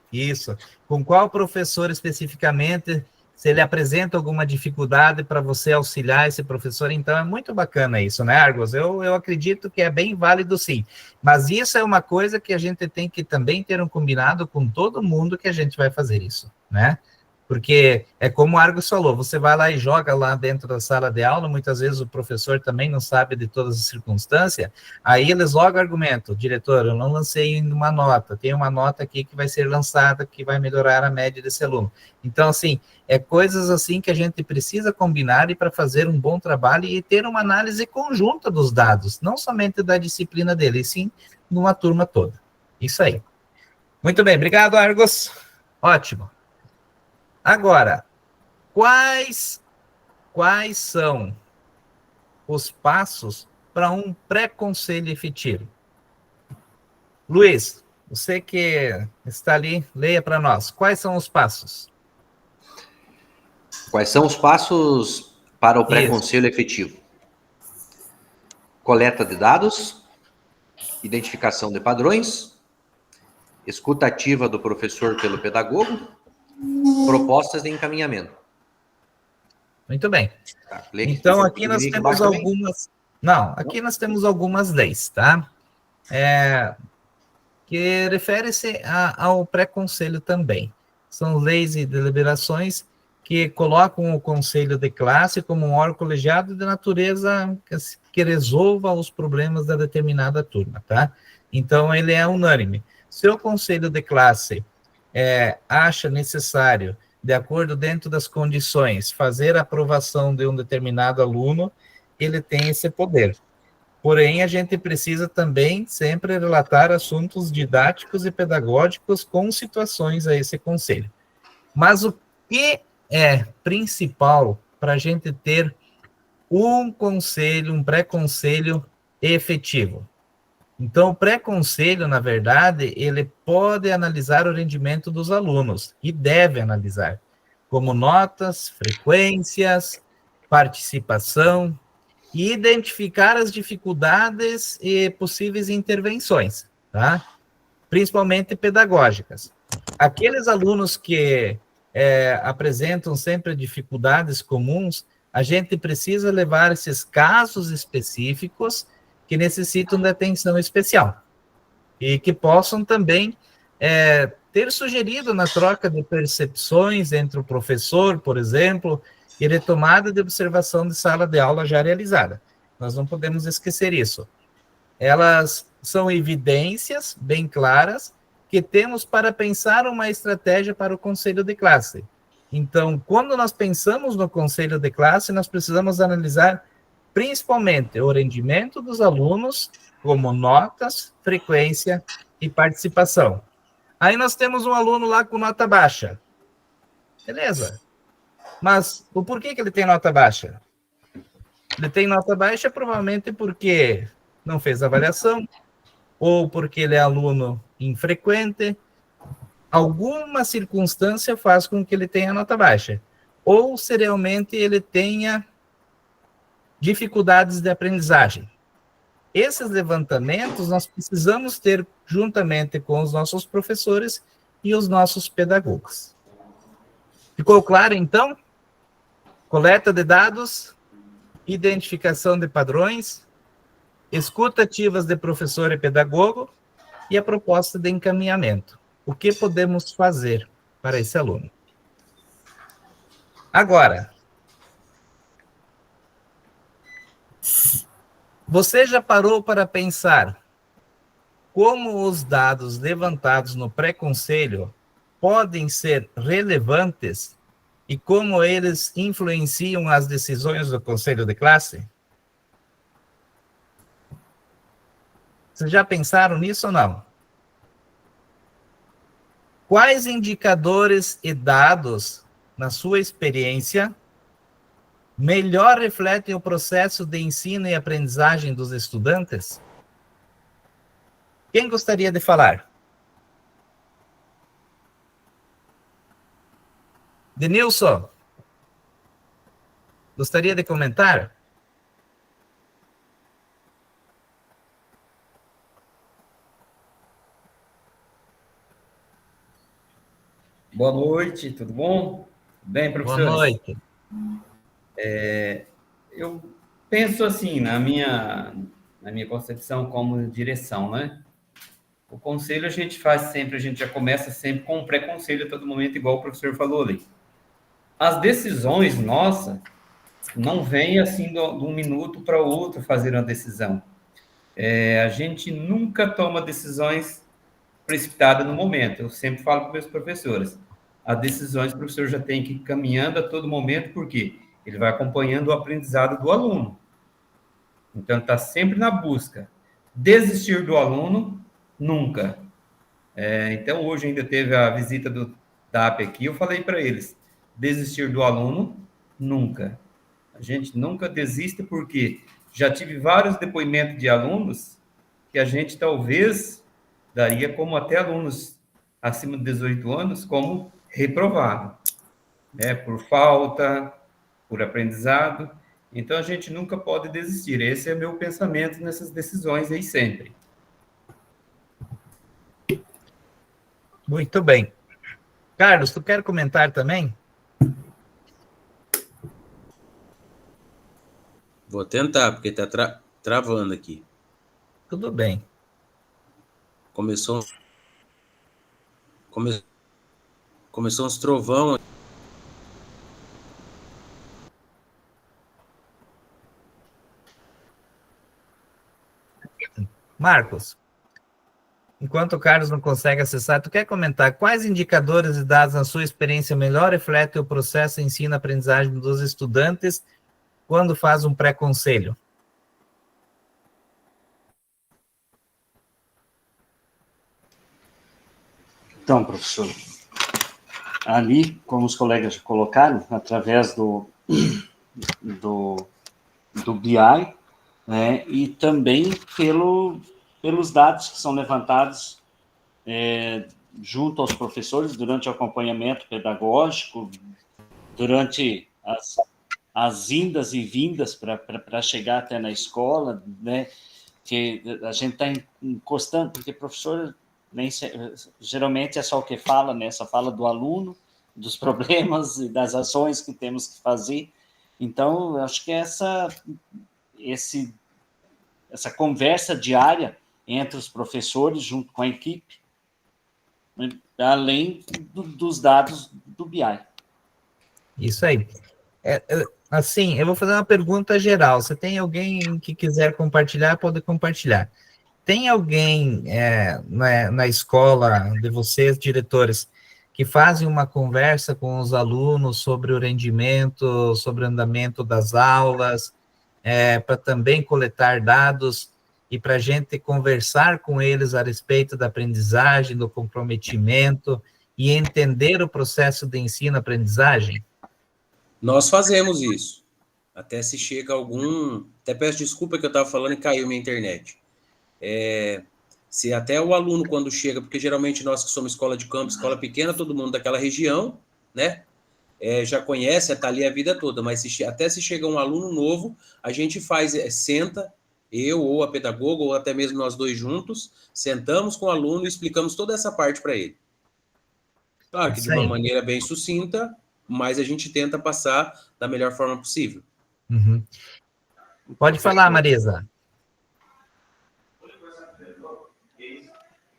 com qual professor especificamente, se ele apresenta alguma dificuldade para você auxiliar esse professor, então é muito bacana isso, né, Argos? Eu acredito que é bem válido, sim. Mas isso é uma coisa que a gente tem que também ter um combinado com todo mundo que a gente vai fazer isso, né? Porque é como o Argos falou, você vai lá e joga lá dentro da sala de aula, muitas vezes o professor também não sabe de todas as circunstâncias, aí eles logo argumentam, diretor, eu não lancei uma nota, tem uma nota aqui que vai ser lançada, que vai melhorar a média desse aluno. Então, assim, é coisas assim que a gente precisa combinar e para fazer um bom trabalho e ter uma análise conjunta dos dados, não somente da disciplina dele, e sim numa turma toda. Isso aí. Muito bem, obrigado, Argos. Ótimo. Agora, Quais são os passos para um pré-conselho efetivo? Luiz, você que está ali, leia para nós. Quais são os passos? Quais são os passos para o pré-conselho efetivo? Coleta de dados, identificação de padrões, escuta ativa do professor pelo pedagogo, propostas de encaminhamento. Muito bem. Tá, então, aqui nós temos algumas... Não, aqui nós temos algumas leis, tá? Que refere-se ao pré-conselho também. São leis e deliberações que colocam o conselho de classe como um órgão colegiado de natureza que resolva os problemas da determinada turma, tá? Então, ele é unânime. Se o conselho de classe acha necessário, de acordo dentro das condições, fazer a aprovação de um determinado aluno, ele tem esse poder. Porém, a gente precisa também sempre relatar assuntos didáticos e pedagógicos com situações a esse conselho. Mas o que é principal para a gente ter um conselho, um pré-conselho efetivo? Então, o pré-conselho, na verdade, ele pode analisar o rendimento dos alunos, e deve analisar, como notas, frequências, participação, e identificar as dificuldades e possíveis intervenções, tá? Principalmente pedagógicas. Aqueles alunos que apresentam sempre dificuldades comuns, a gente precisa levar esses casos específicos que necessitam de atenção especial e que possam também ter sugerido na troca de percepções entre o professor, por exemplo, e retomada de observação de sala de aula já realizada. Nós não podemos esquecer isso. Elas são evidências bem claras que temos para pensar uma estratégia para o conselho de classe. Então, quando nós pensamos no conselho de classe, nós precisamos analisar principalmente o rendimento dos alunos, como notas, frequência e participação. Aí nós temos um aluno lá com nota baixa. Beleza. Mas o porquê que ele tem nota baixa? Ele tem nota baixa provavelmente porque não fez avaliação, ou porque ele é aluno infrequente. Alguma circunstância faz com que ele tenha nota baixa. Ou se realmente ele tenha dificuldades de aprendizagem. Esses levantamentos nós precisamos ter juntamente com os nossos professores e os nossos pedagogos. Ficou claro, então? Coleta de dados, identificação de padrões, escuta ativas de professor e pedagogo e a proposta de encaminhamento. O que podemos fazer para esse aluno? Agora, você já parou para pensar como os dados levantados no pré-conselho podem ser relevantes e como eles influenciam as decisões do conselho de classe? Vocês já pensaram nisso ou não? Quais indicadores e dados, na sua experiência, melhor refletem o processo de ensino e aprendizagem dos estudantes? Quem gostaria de falar? Denilson, gostaria de comentar? Boa noite, tudo bom? Bem, professores? Boa noite. Eu penso assim, na minha concepção como direção, né? O conselho a gente faz sempre, a gente já começa sempre com um pré-conselho a todo momento, igual o professor falou ali. As decisões nossas não vêm assim de um minuto para o outro fazer uma decisão. A gente nunca toma decisões precipitadas no momento. Eu sempre falo para os meus professores, as decisões o professor já tem que ir caminhando a todo momento, porque ele vai acompanhando o aprendizado do aluno. Então, está sempre na busca. Desistir do aluno, nunca. Então, hoje ainda teve a visita da DAP aqui, eu falei para eles, desistir do aluno, nunca. A gente nunca desiste, porque já tive vários depoimentos de alunos que a gente talvez daria como até alunos acima de 18 anos como reprovado, né? Por falta, por aprendizado. Então, a gente nunca pode desistir. Esse é meu pensamento nessas decisões aí sempre. Muito bem. Carlos, tu quer comentar também? Vou tentar, porque está travando aqui. Tudo bem. Começou uns trovão. Marcos, enquanto o Carlos não consegue acessar, tu quer comentar quais indicadores e dados, na sua experiência, melhor refletem o processo de ensino-aprendizagem dos estudantes quando faz um pré-conselho? Então, professor, ali, como os colegas já colocaram, através do BI, né, e também pelos dados que são levantados junto aos professores durante o acompanhamento pedagógico, durante as indas e vindas para chegar até na escola, né, que a gente está encostando, porque professor geralmente é só o que fala, né, só fala do aluno, dos problemas e das ações que temos que fazer. Então, eu acho que essa conversa diária entre os professores junto com a equipe, além dos dados do BI. Isso aí. Assim, eu vou fazer uma pergunta geral. Se tem alguém que quiser compartilhar, pode compartilhar. Tem alguém na escola de vocês, diretores, que fazem uma conversa com os alunos sobre o rendimento, sobre o andamento das aulas, para também coletar dados e para a gente conversar com eles a respeito da aprendizagem, do comprometimento e entender o processo de ensino-aprendizagem? Nós fazemos isso. Até se chega algum... Até peço desculpa que eu estava falando e caiu minha internet. Se até o aluno, quando chega, porque geralmente nós que somos escola de campo, escola pequena, todo mundo daquela região, né? Já conhece, está ali a vida toda, mas até se chega um aluno novo, a gente senta, eu ou a pedagoga, ou até mesmo nós dois juntos, sentamos com o aluno e explicamos toda essa parte para ele. Claro que de uma maneira bem sucinta, mas a gente tenta passar da melhor forma possível. Uhum. Pode falar, Marisa.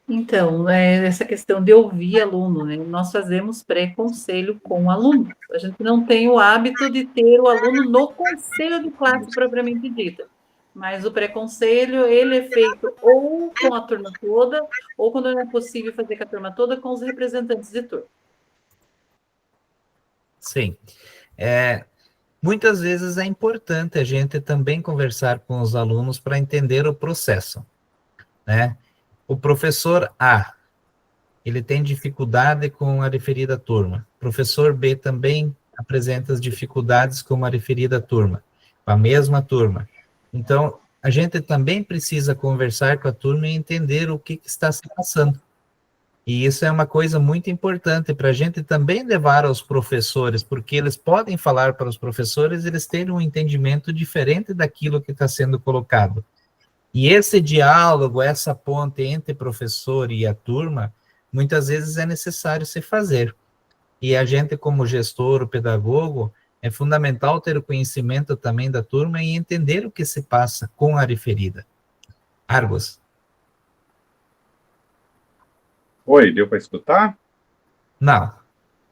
Então, essa questão de ouvir aluno, né? Nós fazemos pré-conselho com o aluno. A gente não tem o hábito de ter o aluno no conselho de classe propriamente dita, mas o pré-conselho, ele é feito ou com a turma toda, ou quando não é possível fazer com a turma toda, com os representantes de turma. Sim. Muitas vezes é importante a gente também conversar com os alunos para entender o processo, né? O professor A, ele tem dificuldade com a referida turma. O professor B também apresenta as dificuldades com a referida turma, com a mesma turma. Então, a gente também precisa conversar com a turma e entender o que está se passando. E isso é uma coisa muito importante para a gente também levar aos professores, porque eles podem falar para os professores, eles terem um entendimento diferente daquilo que está sendo colocado. E esse diálogo, essa ponte entre professor e a turma, muitas vezes é necessário se fazer. E a gente, como gestor, o pedagogo, é fundamental ter o conhecimento também da turma e entender o que se passa com a referida. Argos. Oi, deu para escutar? Não.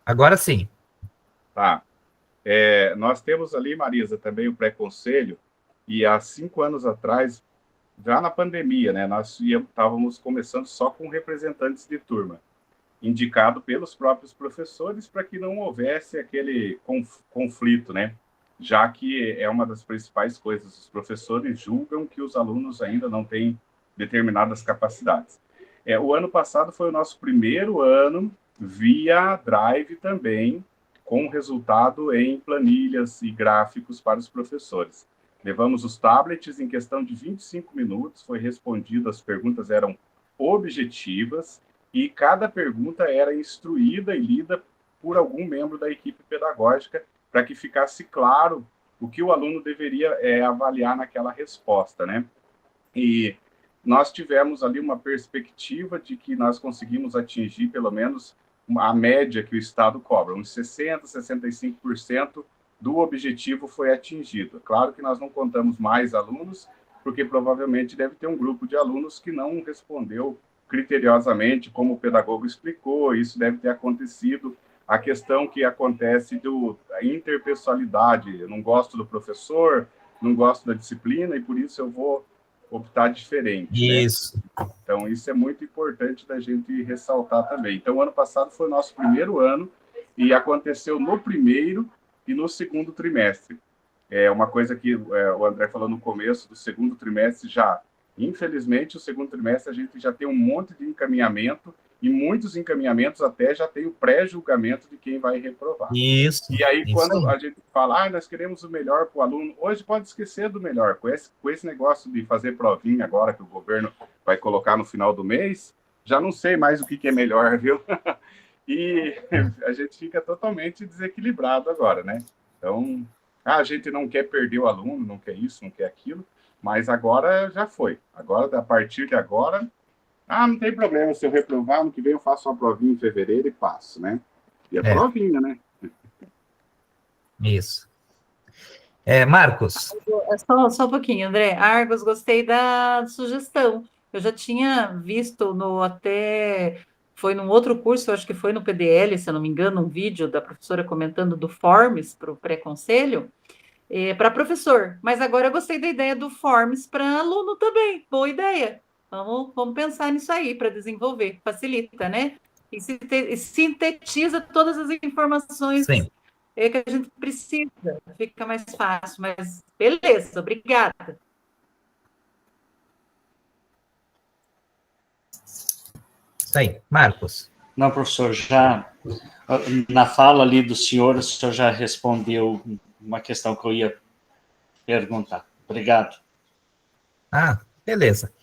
Agora sim. Tá. Nós temos ali, Marisa, também o pré-conselho, e há 5 anos atrás, já na pandemia, né, nós estávamos começando só com representantes de turma, indicado pelos próprios professores para que não houvesse aquele conflito, né, já que é uma das principais coisas, os professores julgam que os alunos ainda não têm determinadas capacidades. O ano passado foi o nosso primeiro ano via Drive também, com resultado em planilhas e gráficos para os professores. Levamos os tablets, em questão de 25 minutos, foi respondido, as perguntas eram objetivas, e cada pergunta era instruída e lida por algum membro da equipe pedagógica, para que ficasse claro o que o aluno deveria avaliar naquela resposta, né? E nós tivemos ali uma perspectiva de que nós conseguimos atingir, pelo menos, a média que o Estado cobra, uns 60%, 65% do objetivo foi atingido. Claro que nós não contamos mais alunos, porque provavelmente deve ter um grupo de alunos que não respondeu criteriosamente, como o pedagogo explicou, isso deve ter acontecido. A questão que acontece da interpessoalidade, eu não gosto do professor, não gosto da disciplina, e por isso eu vou optar diferente. Isso. Né? Então, isso é muito importante da gente ressaltar também. Então, o ano passado foi o nosso primeiro ano, e aconteceu no primeiro e no segundo trimestre. É uma coisa que o André falou no começo do segundo trimestre já. Infelizmente, o segundo trimestre a gente já tem um monte de encaminhamento, e muitos encaminhamentos até já tem o pré-julgamento de quem vai reprovar. Isso. E aí, isso quando aí. a gente fala, nós queremos o melhor para o aluno, hoje pode esquecer do melhor. Com esse negócio de fazer provinha agora, que o governo vai colocar no final do mês, já não sei mais o que é melhor, viu? E a gente fica totalmente desequilibrado agora, né? Então, a gente não quer perder o aluno, não quer isso, não quer aquilo, mas agora já foi. Agora, a partir de agora, não tem problema, se eu reprovar, ano que vem eu faço uma provinha em fevereiro e passo, né? E a provinha, né? Isso. Marcos. Só um pouquinho, André. Argos, gostei da sugestão. Eu já tinha visto foi num outro curso, eu acho que foi no PDL, se eu não me engano, um vídeo da professora comentando do Forms para o pré-conselho, para professor. Mas agora eu gostei da ideia do Forms para aluno também. Boa ideia. Vamos pensar nisso aí para desenvolver. Facilita, né? E sintetiza todas as informações Sim. que a gente precisa. Fica mais fácil. Mas beleza, obrigada. Isso aí. Marcos. Não, professor, já na fala ali do senhor, o senhor já respondeu uma questão que eu ia perguntar. Obrigado. Beleza.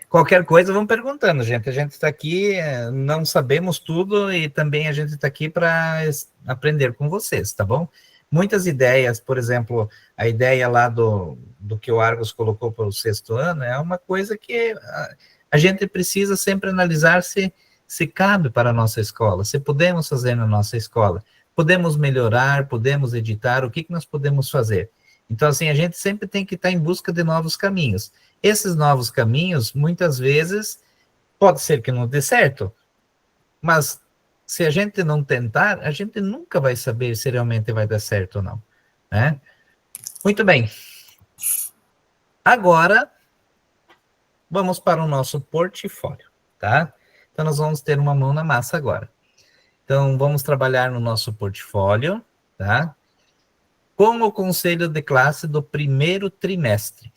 Qualquer coisa, vamos perguntando, gente. A gente está aqui, não sabemos tudo, e também a gente está aqui para aprender com vocês, tá bom? Muitas ideias, por exemplo, a ideia lá do que o Argos colocou para o 6º ano, é uma coisa que a gente precisa sempre analisar se cabe para a nossa escola, se podemos fazer na nossa escola, podemos melhorar, podemos editar, o que nós podemos fazer. Então, assim, a gente sempre tem que estar em busca de novos caminhos. Esses novos caminhos, muitas vezes, pode ser que não dê certo, mas se a gente não tentar, a gente nunca vai saber se realmente vai dar certo ou não, né? Muito bem. Agora, vamos para o nosso portfólio, tá? Então, nós vamos ter uma mão na massa agora. Então, vamos trabalhar no nosso portfólio, tá? Com o conselho de classe do primeiro trimestre.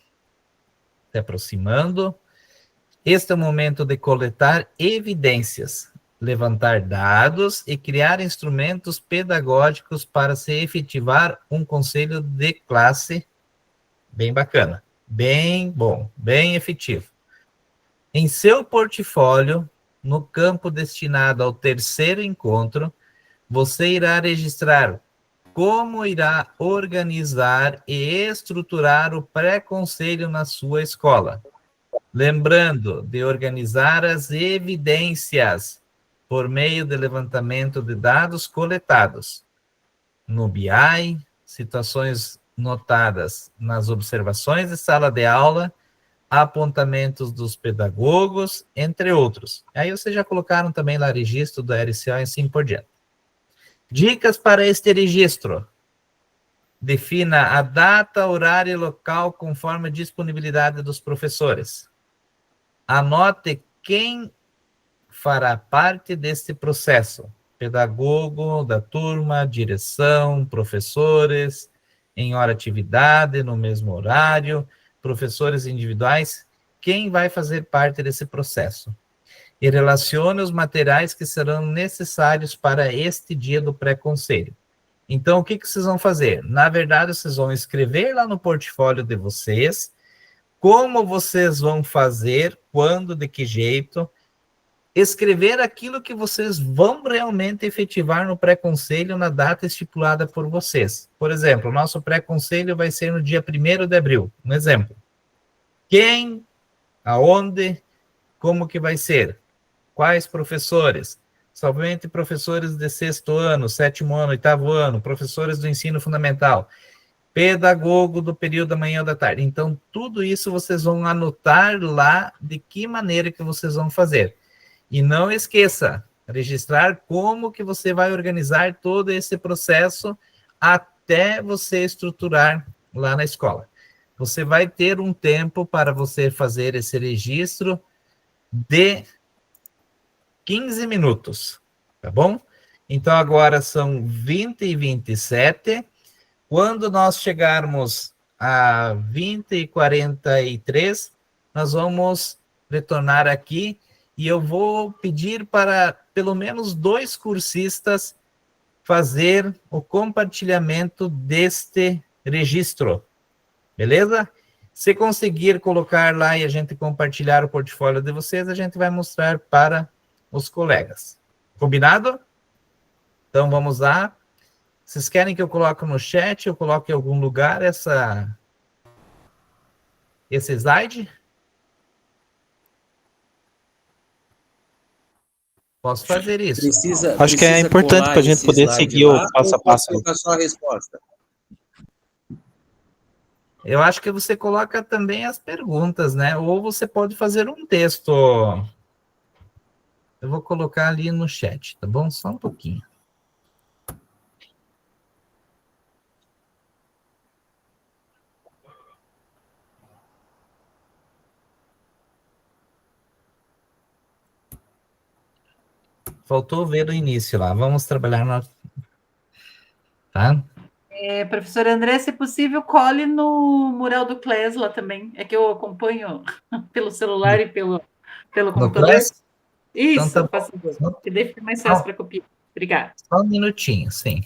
Se aproximando. Este é o momento de coletar evidências, levantar dados e criar instrumentos pedagógicos para se efetivar um conselho de classe bem bacana, bem bom, bem efetivo. Em seu portfólio, no campo destinado ao 3º encontro, você irá registrar como irá organizar e estruturar o pré-conselho na sua escola. Lembrando de organizar as evidências por meio de levantamento de dados coletados no BI, situações notadas nas observações de sala de aula, apontamentos dos pedagogos, entre outros. Aí vocês já colocaram também lá registro da RCO e assim por diante. Dicas para este registro. Defina a data, horário e local conforme a disponibilidade dos professores. Anote quem fará parte deste processo. Pedagogo da turma, direção, professores, em hora atividade, no mesmo horário, professores individuais, quem vai fazer parte desse processo. E relacione os materiais que serão necessários para este dia do pré-conselho. Então, o que vocês vão fazer? Na verdade, vocês vão escrever lá no portfólio de vocês como vocês vão fazer, quando, de que jeito, escrever aquilo que vocês vão realmente efetivar no pré-conselho na data estipulada por vocês. Por exemplo, o nosso pré-conselho vai ser no dia 1º de abril. Um exemplo. Quem, aonde, como que vai ser? Quais professores? Somente professores de 6º ano, 7º ano, 8º ano, professores do ensino fundamental, pedagogo do período da manhã ou da tarde. Então, tudo isso vocês vão anotar lá de que maneira que vocês vão fazer. E não esqueça, registrar como que você vai organizar todo esse processo até você estruturar lá na escola. Você vai ter um tempo para você fazer esse registro de 15 minutos, tá bom? Então, agora são 20h27. Quando nós chegarmos a 20h43, nós vamos retornar aqui e eu vou pedir para pelo menos 2 cursistas fazer o compartilhamento deste registro, beleza? Se conseguir colocar lá e a gente compartilhar o portfólio de vocês, a gente vai mostrar para os colegas. Combinado? Então, vamos lá. Vocês querem que eu coloque no chat, eu coloque em algum lugar esse slide? Posso fazer isso. Acho que é importante para a gente poder seguir o passo a passo. Colocar só a resposta. Eu acho que você coloca também as perguntas, né? Ou você pode fazer um texto. Eu vou colocar ali no chat, tá bom? Só um pouquinho. Faltou ver o início lá. Vamos trabalhar na... Tá? Professor André, se possível, cole no mural do CLES lá também. É que eu acompanho pelo celular e pelo computador. CLES? Isso, Então, tá faça favor. Que daí fica mais fácil para copiar. Obrigada. Só um minutinho, sim.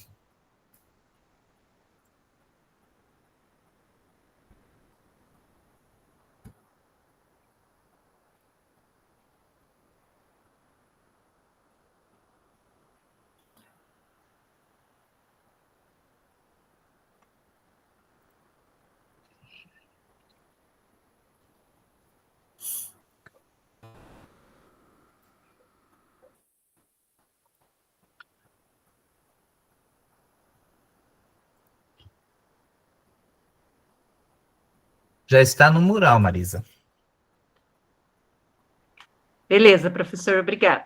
Já está no mural, Marisa. Beleza, professor, obrigada.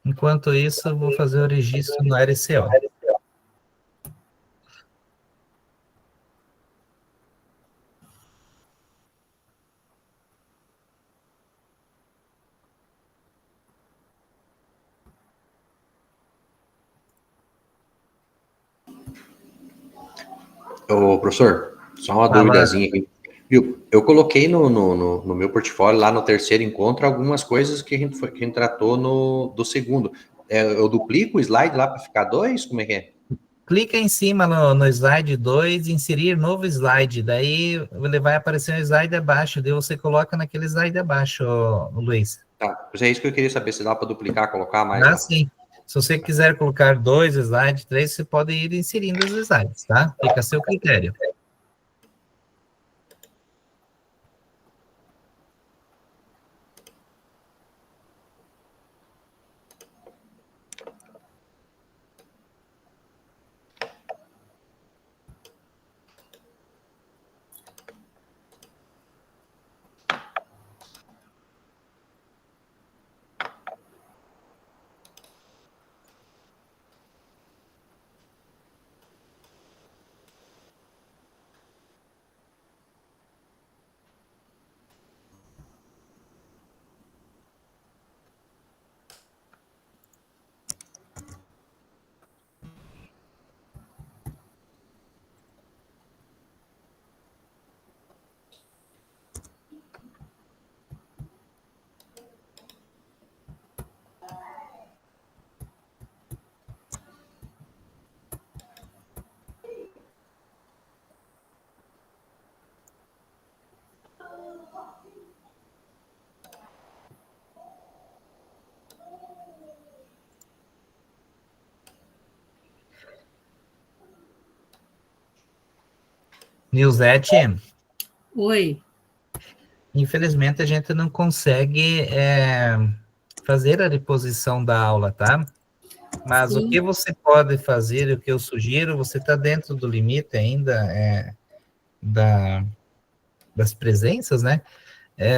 Enquanto isso, eu vou fazer o registro no RCO. Ô, professor, só uma duvidazinha aqui. Viu? Eu coloquei no meu portfólio, lá no terceiro encontro, algumas coisas que a gente tratou do segundo. Eu duplico o slide lá para ficar 2? Como é que é? Clica em cima no slide 2, inserir novo slide. Daí ele vai aparecer um slide abaixo. Daí você coloca naquele slide abaixo, Luiz. Tá, pois é isso que eu queria saber, se dá para duplicar, colocar mais. Dá sim. Se você quiser colocar 2 slides, 3, você pode ir inserindo os slides, tá? Fica a seu critério. Nilzete, Oi. infelizmente a gente não consegue fazer a reposição da aula, tá? Mas o que Sim. você pode fazer, o que eu sugiro, você está dentro do limite ainda das presenças, né?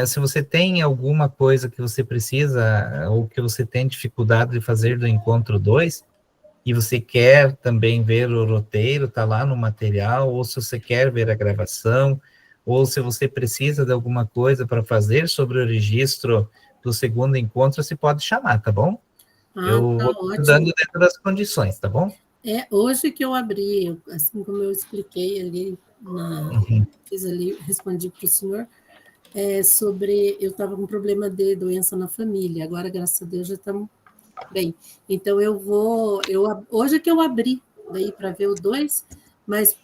Se você tem alguma coisa que você precisa, ou que você tem dificuldade de fazer do encontro 2, e você quer também ver o roteiro, tá lá no material, ou se você quer ver a gravação, ou se você precisa de alguma coisa para fazer sobre o registro do segundo encontro, você pode chamar, tá bom? Ah, Eu tá vou te dando ótimo. dentro das condições, tá bom? Hoje que eu abri, assim como eu expliquei ali, Uhum. fiz ali, respondi para o senhor, sobre, eu estava com problema de doença na família, agora, graças a Deus, já estamos bem. Então, hoje que eu abri, daí para ver o 2, mas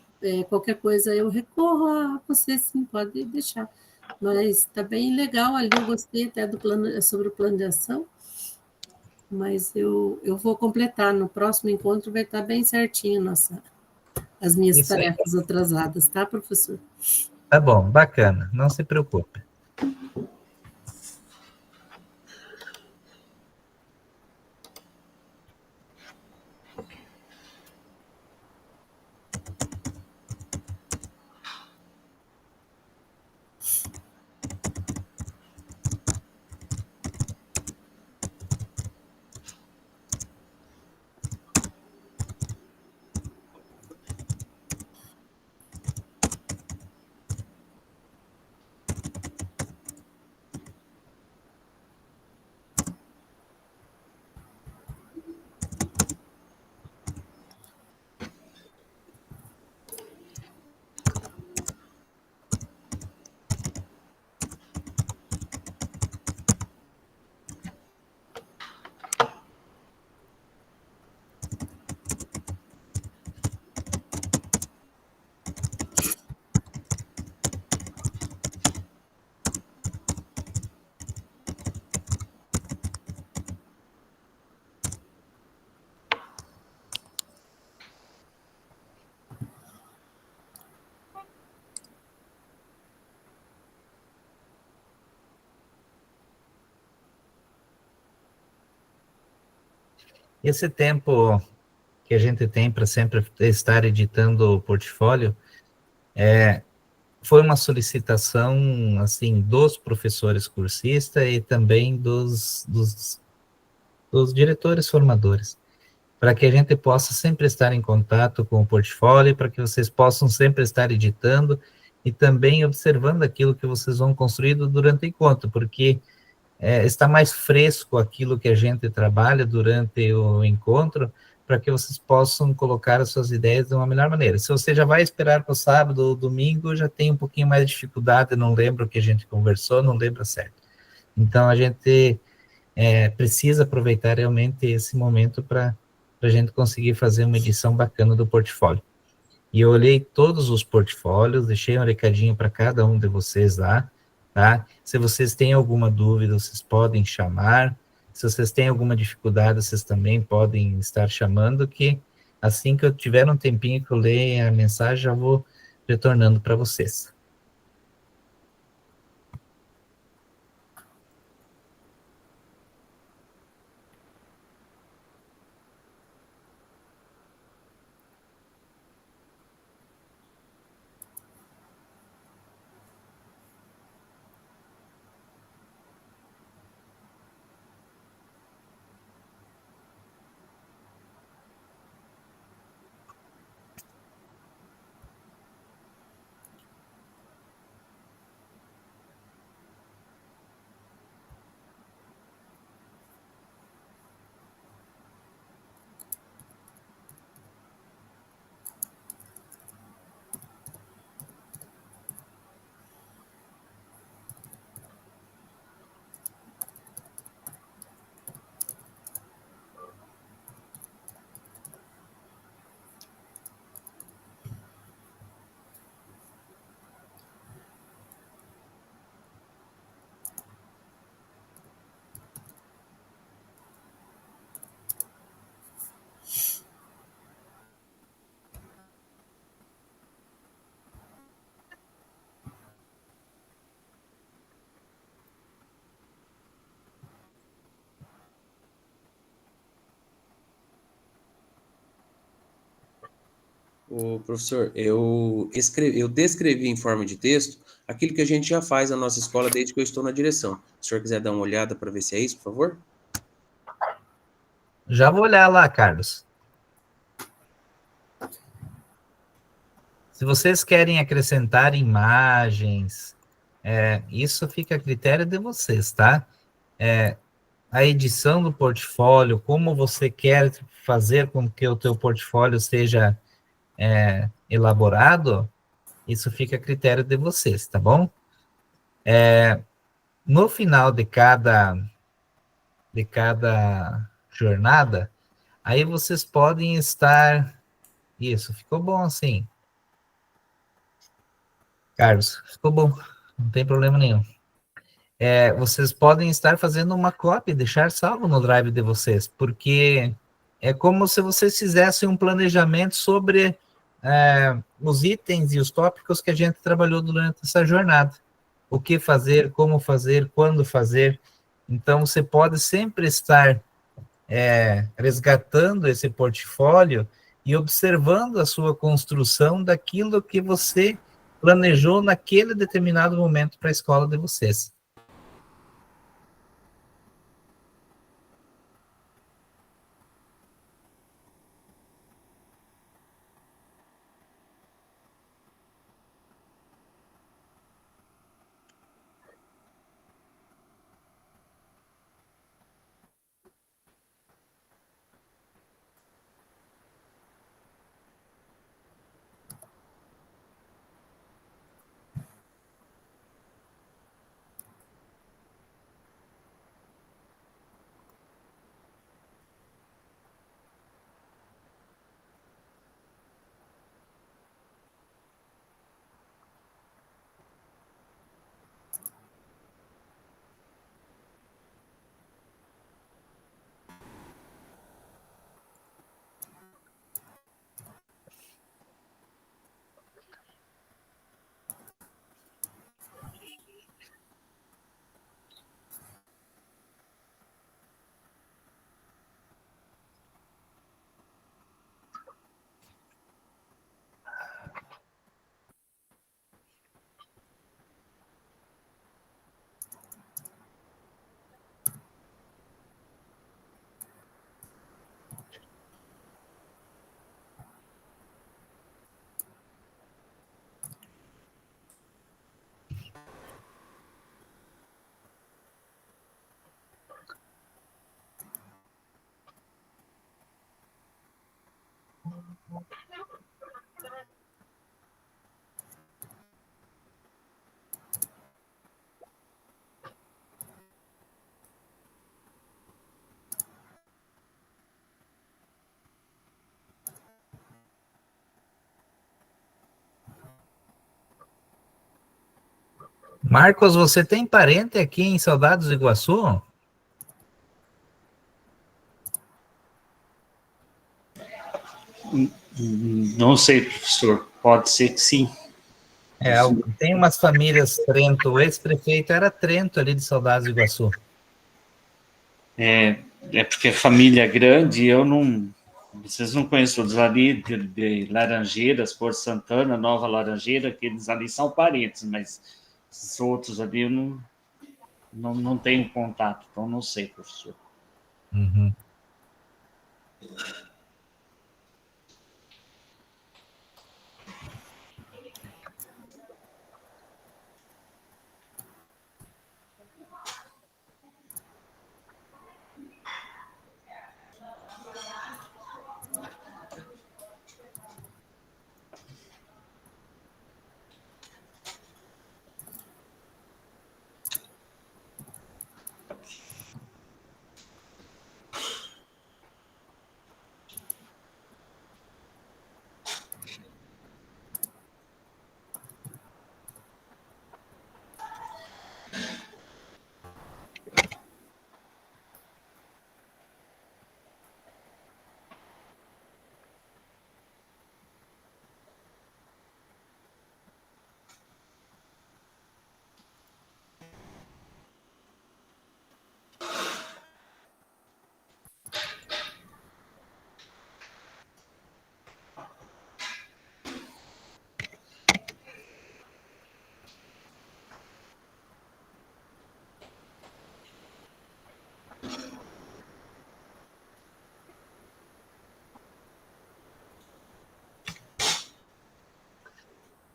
qualquer coisa eu recorro a você, sim, pode deixar. Mas está bem legal ali, eu gostei até do plano, sobre o plano de ação, mas eu vou completar, no próximo encontro vai estar bem certinho as minhas Isso aí. tarefas atrasadas, tá, professor? Tá bom, bacana, não se preocupe. Esse tempo que a gente tem para sempre estar editando o portfólio, foi uma solicitação, assim, dos professores cursistas e também dos diretores formadores, para que a gente possa sempre estar em contato com o portfólio, para que vocês possam sempre estar editando e também observando aquilo que vocês vão construindo durante o encontro, porque está mais fresco aquilo que a gente trabalha durante o encontro, para que vocês possam colocar as suas ideias de uma melhor maneira. Se você já vai esperar para o sábado ou domingo, já tem um pouquinho mais de dificuldade, não lembro o que a gente conversou, não lembro certo. Então, a gente precisa aproveitar realmente esse momento para a gente conseguir fazer uma edição bacana do portfólio. E eu olhei todos os portfólios, deixei um recadinho para cada um de vocês lá, tá? Se vocês têm alguma dúvida, vocês podem chamar. Se vocês têm alguma dificuldade, vocês também podem estar chamando, que assim que eu tiver um tempinho que eu ler a mensagem, já vou retornando para vocês. O professor, eu descrevi em forma de texto aquilo que a gente já faz na nossa escola desde que eu estou na direção. Se o senhor quiser dar uma olhada para ver se é isso, por favor? Já vou olhar lá, Carlos. Se vocês querem acrescentar imagens, isso fica a critério de vocês, tá? A edição do portfólio, como você quer fazer com que o teu portfólio seja elaborado, isso fica a critério de vocês, tá bom? No final de cada jornada, aí vocês podem estar... Isso, ficou bom assim. Carlos, ficou bom, não tem problema nenhum. Vocês podem estar fazendo uma cópia e deixar salvo no drive de vocês, porque é como se vocês fizessem um planejamento sobre os itens e os tópicos que a gente trabalhou durante essa jornada. O que fazer, como fazer, quando fazer. Então, você pode sempre estar resgatando esse portfólio e observando a sua construção daquilo que você planejou naquele determinado momento para a escola de vocês. Marcos, você tem parente aqui em Saudades do Iguaçu? Não sei, professor. Pode ser que sim. Tem umas famílias Trento. O ex-prefeito era Trento, ali de Saudades do Iguaçu. É porque a família é grande e eu não... Vocês não conhecem todos ali de Laranjeiras, Porto Santana, Nova Laranjeira, aqueles ali são parentes, mas os outros ali eu não tenho contato, então não sei, professor. Uhum.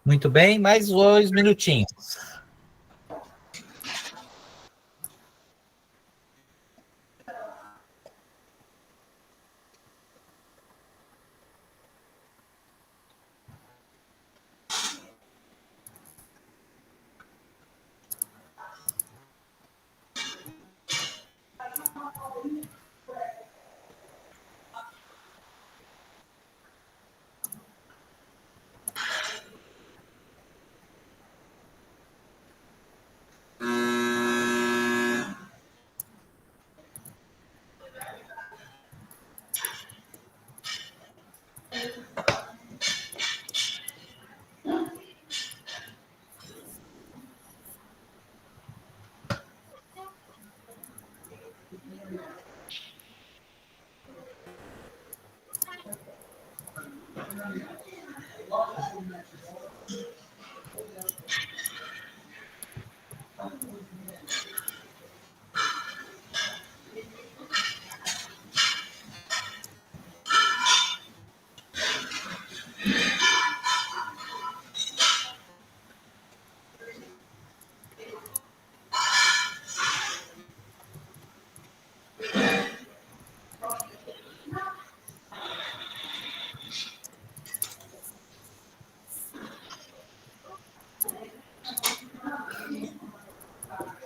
Muito bem, mais 2 minutinhos.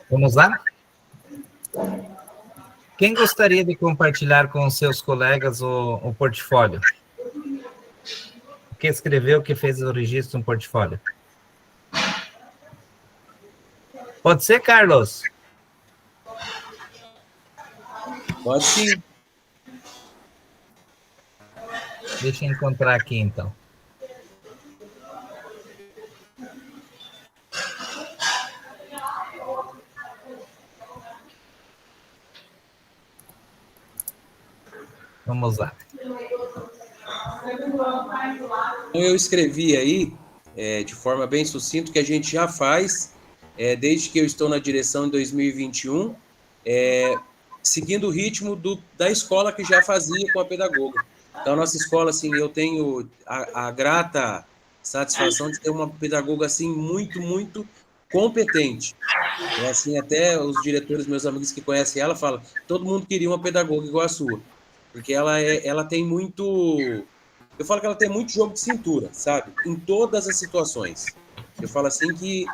Vamos lá? Quem gostaria de compartilhar com os seus colegas o portfólio? O que escreveu, o que fez o registro no portfólio? Pode ser, Carlos? Pode sim. Deixa eu encontrar aqui, então. Vamos lá. Eu escrevi aí, de forma bem sucinta, que a gente já faz, desde que eu estou na direção em 2021, seguindo o ritmo da escola que já fazia com a pedagoga. Então, a nossa escola, assim, eu tenho a grata satisfação de ter uma pedagoga, assim, muito, muito competente. Assim, até os diretores, meus amigos que conhecem ela, falam, todo mundo queria uma pedagoga igual a sua. Porque ela tem muito... Eu falo que ela tem muito jogo de cintura, sabe? Em todas as situações. Eu falo assim que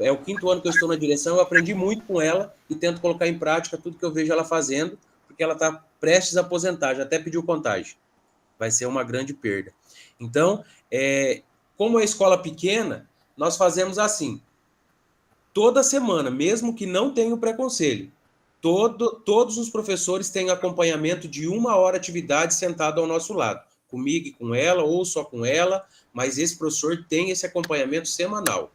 é o 5º ano que eu estou na direção, eu aprendi muito com ela e tento colocar em prática tudo que eu vejo ela fazendo, porque ela está prestes a aposentar, já até pediu contagem. Vai ser uma grande perda. Então, como é escola pequena, nós fazemos assim. Toda semana, mesmo que não tenha o pré-conselho, todos os professores têm acompanhamento de 1 hora de atividade sentado ao nosso lado, comigo e com ela, ou só com ela, mas esse professor tem esse acompanhamento semanal,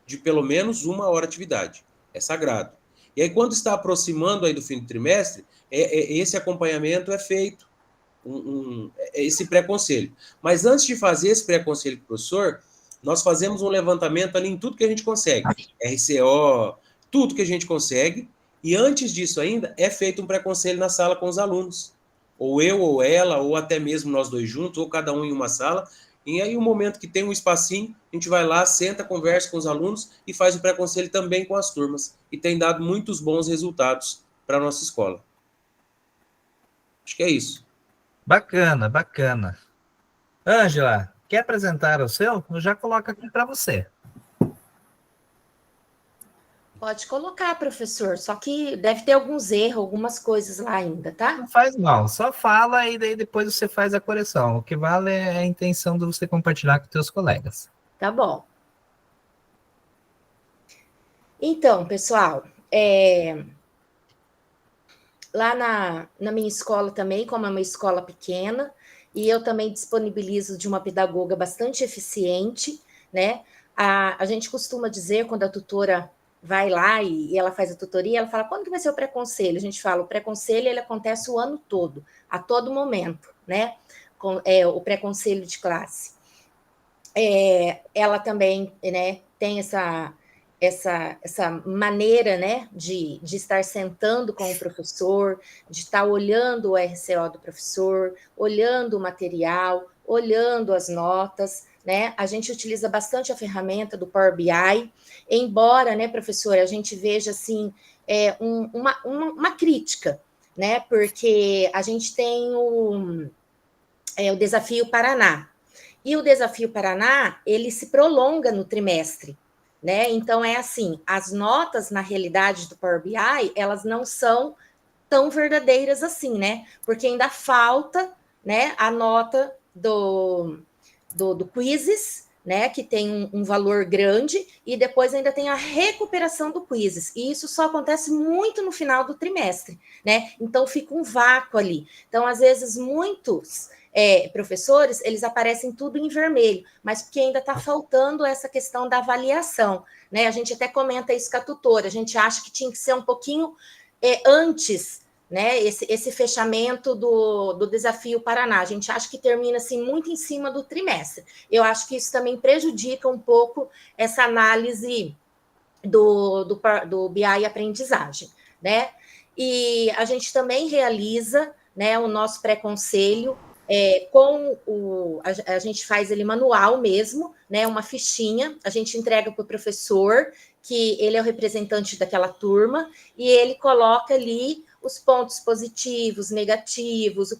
de pelo menos 1 hora de atividade. É sagrado. E aí, quando está aproximando aí do fim do trimestre, esse acompanhamento é feito, esse pré-conselho. Mas antes de fazer esse pré-conselho com o professor, nós fazemos um levantamento ali em tudo que a gente consegue. RCO, tudo que a gente consegue. E antes disso ainda, é feito um pré-conselho na sala com os alunos. Ou eu, ou ela, ou até mesmo nós dois juntos, ou cada um em uma sala. E aí, um momento que tem um espacinho, a gente vai lá, senta, conversa com os alunos e faz o pré-conselho também com as turmas. E tem dado muitos bons resultados para a nossa escola. Acho que é isso. Bacana, bacana. Ângela, quer apresentar o seu? Eu já coloco aqui para você. Pode colocar, professor, só que deve ter alguns erros, algumas coisas lá ainda, tá? Não faz mal, só fala e daí depois você faz a correção. O que vale é a intenção de você compartilhar com os seus colegas. Tá bom. Então, pessoal, lá na minha escola também, como é uma escola pequena, e eu também disponibilizo de uma pedagoga bastante eficiente, né? A gente costuma dizer, quando a tutora vai lá e ela faz a tutoria, ela fala, quando que vai ser o pré-conselho? A gente fala, o pré-conselho, ele acontece o ano todo, a todo momento, né? O pré-conselho de classe. Ela também, né, tem essa maneira, né, de estar sentando com o professor, de estar olhando o RCO do professor, olhando o material, olhando as notas, né? A gente utiliza bastante a ferramenta do Power BI, embora, né, professora, a gente veja, assim, uma crítica, né? Porque a gente tem o Desafio Paraná. E o Desafio Paraná, ele se prolonga no trimestre, né? Então, é assim, as notas, na realidade, do Power BI, elas não são tão verdadeiras assim, né? Porque ainda falta, né, a nota do Quizzes, né, que tem um valor grande, e depois ainda tem a recuperação do Quizzes, e isso só acontece muito no final do trimestre, né? Então, fica um vácuo ali. Então, às vezes, muitos professores, eles aparecem tudo em vermelho, mas porque ainda está faltando essa questão da avaliação, né? A gente até comenta isso com a tutora, a gente acha que tinha que ser um pouquinho antes, né? Esse fechamento do Desafio Paraná. A gente acha que termina assim muito em cima do trimestre. Eu acho que isso também prejudica um pouco essa análise do BI aprendizagem, né? E a gente também realiza, né, o nosso pré-conselho a gente faz ele manual mesmo, né, uma fichinha, a gente entrega para o professor, que ele é o representante daquela turma, e ele coloca ali os pontos positivos, negativos,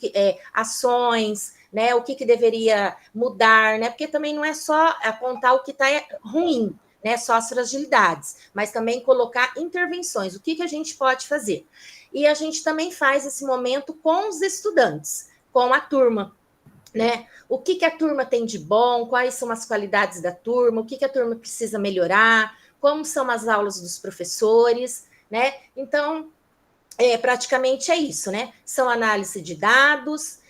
ações, né, o que deveria mudar, né, porque também não é só apontar o que está ruim, né, só as fragilidades, mas também colocar intervenções, o que a gente pode fazer. E a gente também faz esse momento com os estudantes, com a turma, né? O que a turma tem de bom, quais são as qualidades da turma, o que a turma precisa melhorar, como são as aulas dos professores, né? Então, praticamente é isso, né? São análise de dados,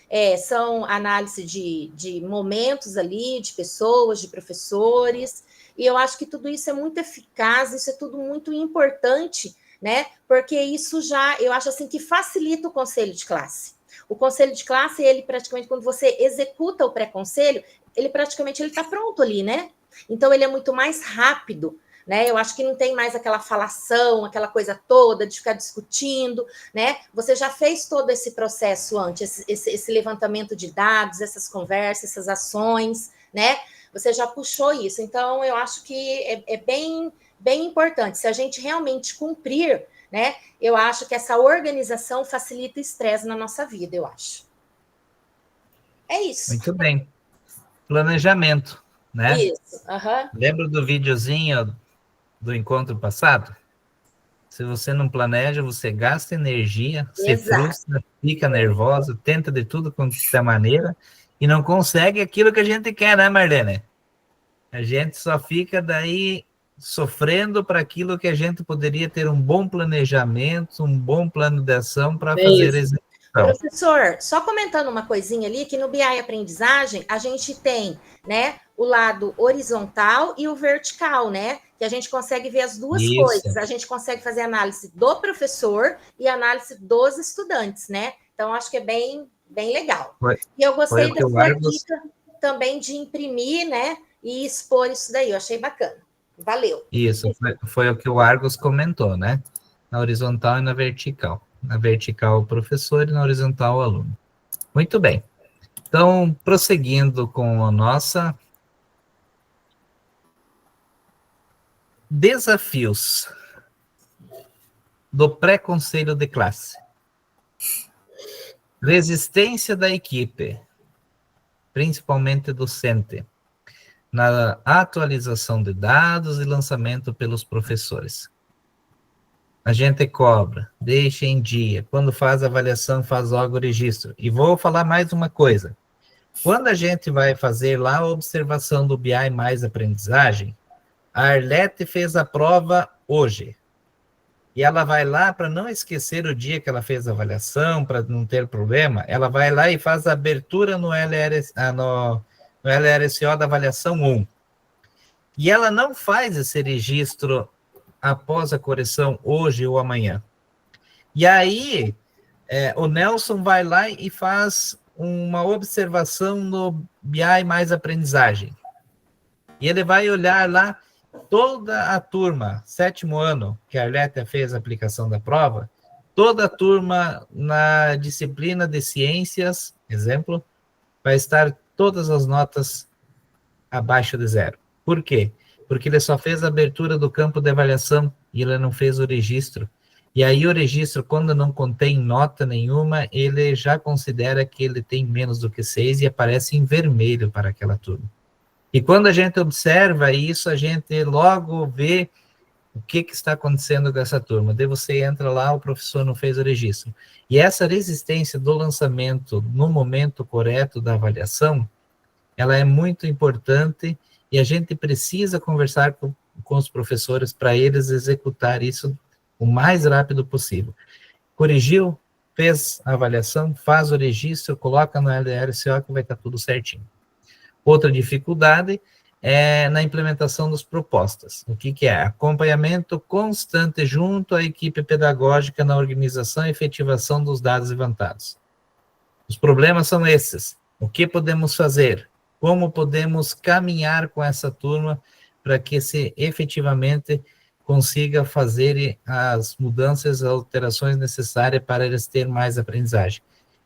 são análise de momentos ali, de pessoas, de professores, e eu acho que tudo isso é muito eficaz, isso é tudo muito importante, né? Porque isso eu acho assim que facilita o conselho de classe. O conselho de classe, ele praticamente, quando você executa o pré-conselho, ele praticamente está pronto ali, né? Então, ele é muito mais rápido, né? Eu acho que não tem mais aquela falação, aquela coisa toda de ficar discutindo, né? Você já fez todo esse processo antes, esse levantamento de dados, essas conversas, essas ações, né? Você já puxou isso. Então, eu acho que é bem, bem importante. Se a gente realmente cumprir, né? Eu acho que essa organização facilita o estresse na nossa vida, eu acho. É isso. Muito bem. Planejamento, né? Isso. Lembra do videozinho do encontro passado? Se você não planeja, você gasta energia, se frustra, fica nervosa, tenta de tudo quanto é maneira e não consegue aquilo que a gente quer, né, Marlene? A gente só fica daí sofrendo para aquilo que a gente poderia ter um bom planejamento, um bom plano de ação para fazer a execução. Professor, só comentando uma coisinha ali, que no BI Aprendizagem a gente tem, né, o lado horizontal e o vertical, né, que a gente consegue ver as duas coisas, a gente consegue fazer análise do professor e análise dos estudantes, né, então acho que é bem, bem legal. E eu gostei da sua dica também de imprimir, né, e expor isso daí, eu achei bacana. Valeu. Isso, foi o que o Argos comentou, né? Na horizontal e na vertical. Na vertical, o professor, e na horizontal, o aluno. Muito bem. Então, prosseguindo com a nossa... Desafios do pré-conselho de classe. Resistência da equipe, principalmente docente, na atualização de dados e lançamento pelos professores. A gente cobra, deixa em dia, quando faz avaliação, faz logo o registro. E vou falar mais uma coisa. Quando a gente vai fazer lá a observação do BI mais aprendizagem, a Arlete fez a prova hoje. E ela vai lá, para não esquecer o dia que ela fez a avaliação, para não ter problema, ela vai lá e faz a abertura no LRSO da avaliação 1. E ela não faz esse registro após a correção hoje ou amanhã. E aí, o Nelson vai lá e faz uma observação no BI mais aprendizagem. E ele vai olhar lá toda a turma, 7º ano, que a Arlete fez a aplicação da prova, toda a turma na disciplina de ciências, exemplo, vai estar todas as notas abaixo de 0. Por quê? Porque ele só fez a abertura do campo de avaliação e ele não fez o registro. E aí o registro, quando não contém nota nenhuma, ele já considera que ele tem menos do que 6 e aparece em vermelho para aquela turma. E quando a gente observa isso, a gente logo vê o que está acontecendo com essa turma. Daí você entra lá, o professor não fez o registro. E essa resistência do lançamento no momento correto da avaliação, ela é muito importante e a gente precisa conversar com os professores para eles executar isso o mais rápido possível. Corrigiu, fez a avaliação, faz o registro, coloca no LRCO que vai estar tudo certinho. Outra dificuldade é na implementação das propostas. O que é? Acompanhamento constante junto à equipe pedagógica na organização e efetivação dos dados levantados. Os problemas são esses. O que podemos fazer? Como podemos caminhar com essa turma para que se efetivamente consiga fazer as mudanças, as alterações necessárias para eles terem mais aprendizagem.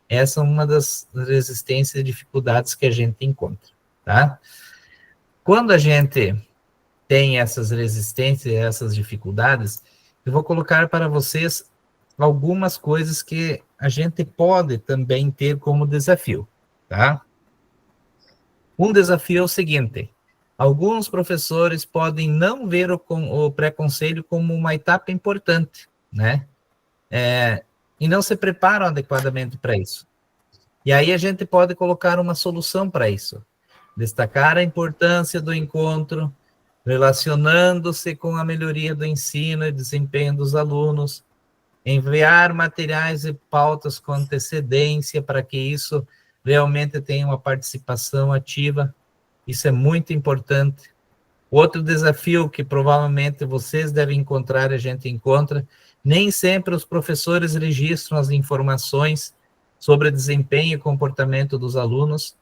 Essa é uma das resistências e dificuldades que a gente encontra, tá? Quando a gente tem essas resistências, essas dificuldades, eu vou colocar para vocês algumas coisas que a gente pode também ter como desafio, tá? Um desafio é o seguinte: alguns professores podem não ver o pré-conselho como uma etapa importante, né? E não se preparam adequadamente para isso. E aí a gente pode colocar uma solução para isso. Destacar a importância do encontro, relacionando-se com a melhoria do ensino e desempenho dos alunos, enviar materiais e pautas com antecedência para que isso realmente tenha uma participação ativa. Isso é muito importante. Outro desafio que provavelmente vocês devem encontrar, a gente encontra, nem sempre os professores registram as informações sobre desempenho e comportamento dos alunos,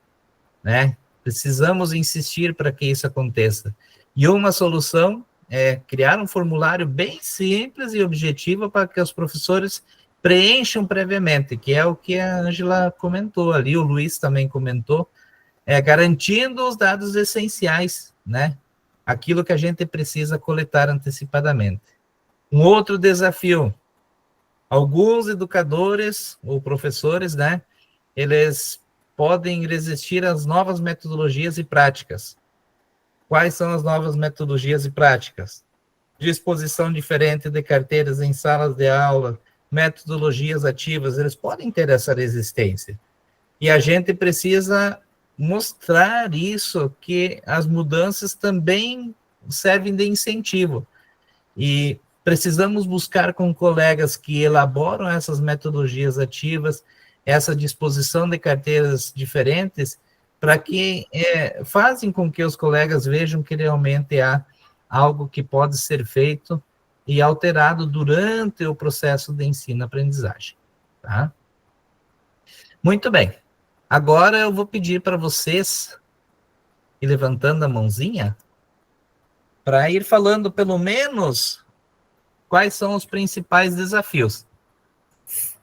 né? Precisamos insistir para que isso aconteça. E uma solução é criar um formulário bem simples e objetivo para que os professores preencham previamente, que é o que a Ângela comentou ali, o Luiz também comentou, garantindo os dados essenciais, né? Aquilo que a gente precisa coletar antecipadamente. Um outro desafio, alguns educadores ou professores, né? Eles podem resistir às novas metodologias e práticas. Quais são as novas metodologias e práticas? Disposição diferente de carteiras em salas de aula, metodologias ativas, eles podem ter essa resistência. E a gente precisa mostrar isso, que as mudanças também servem de incentivo. E precisamos buscar com colegas que elaboram essas metodologias ativas, essa disposição de carteiras diferentes, para que fazem com que os colegas vejam que realmente há algo que pode ser feito e alterado durante o processo de ensino-aprendizagem, tá? Muito bem. Agora eu vou pedir para vocês ir levantando a mãozinha para ir falando pelo menos quais são os principais desafios.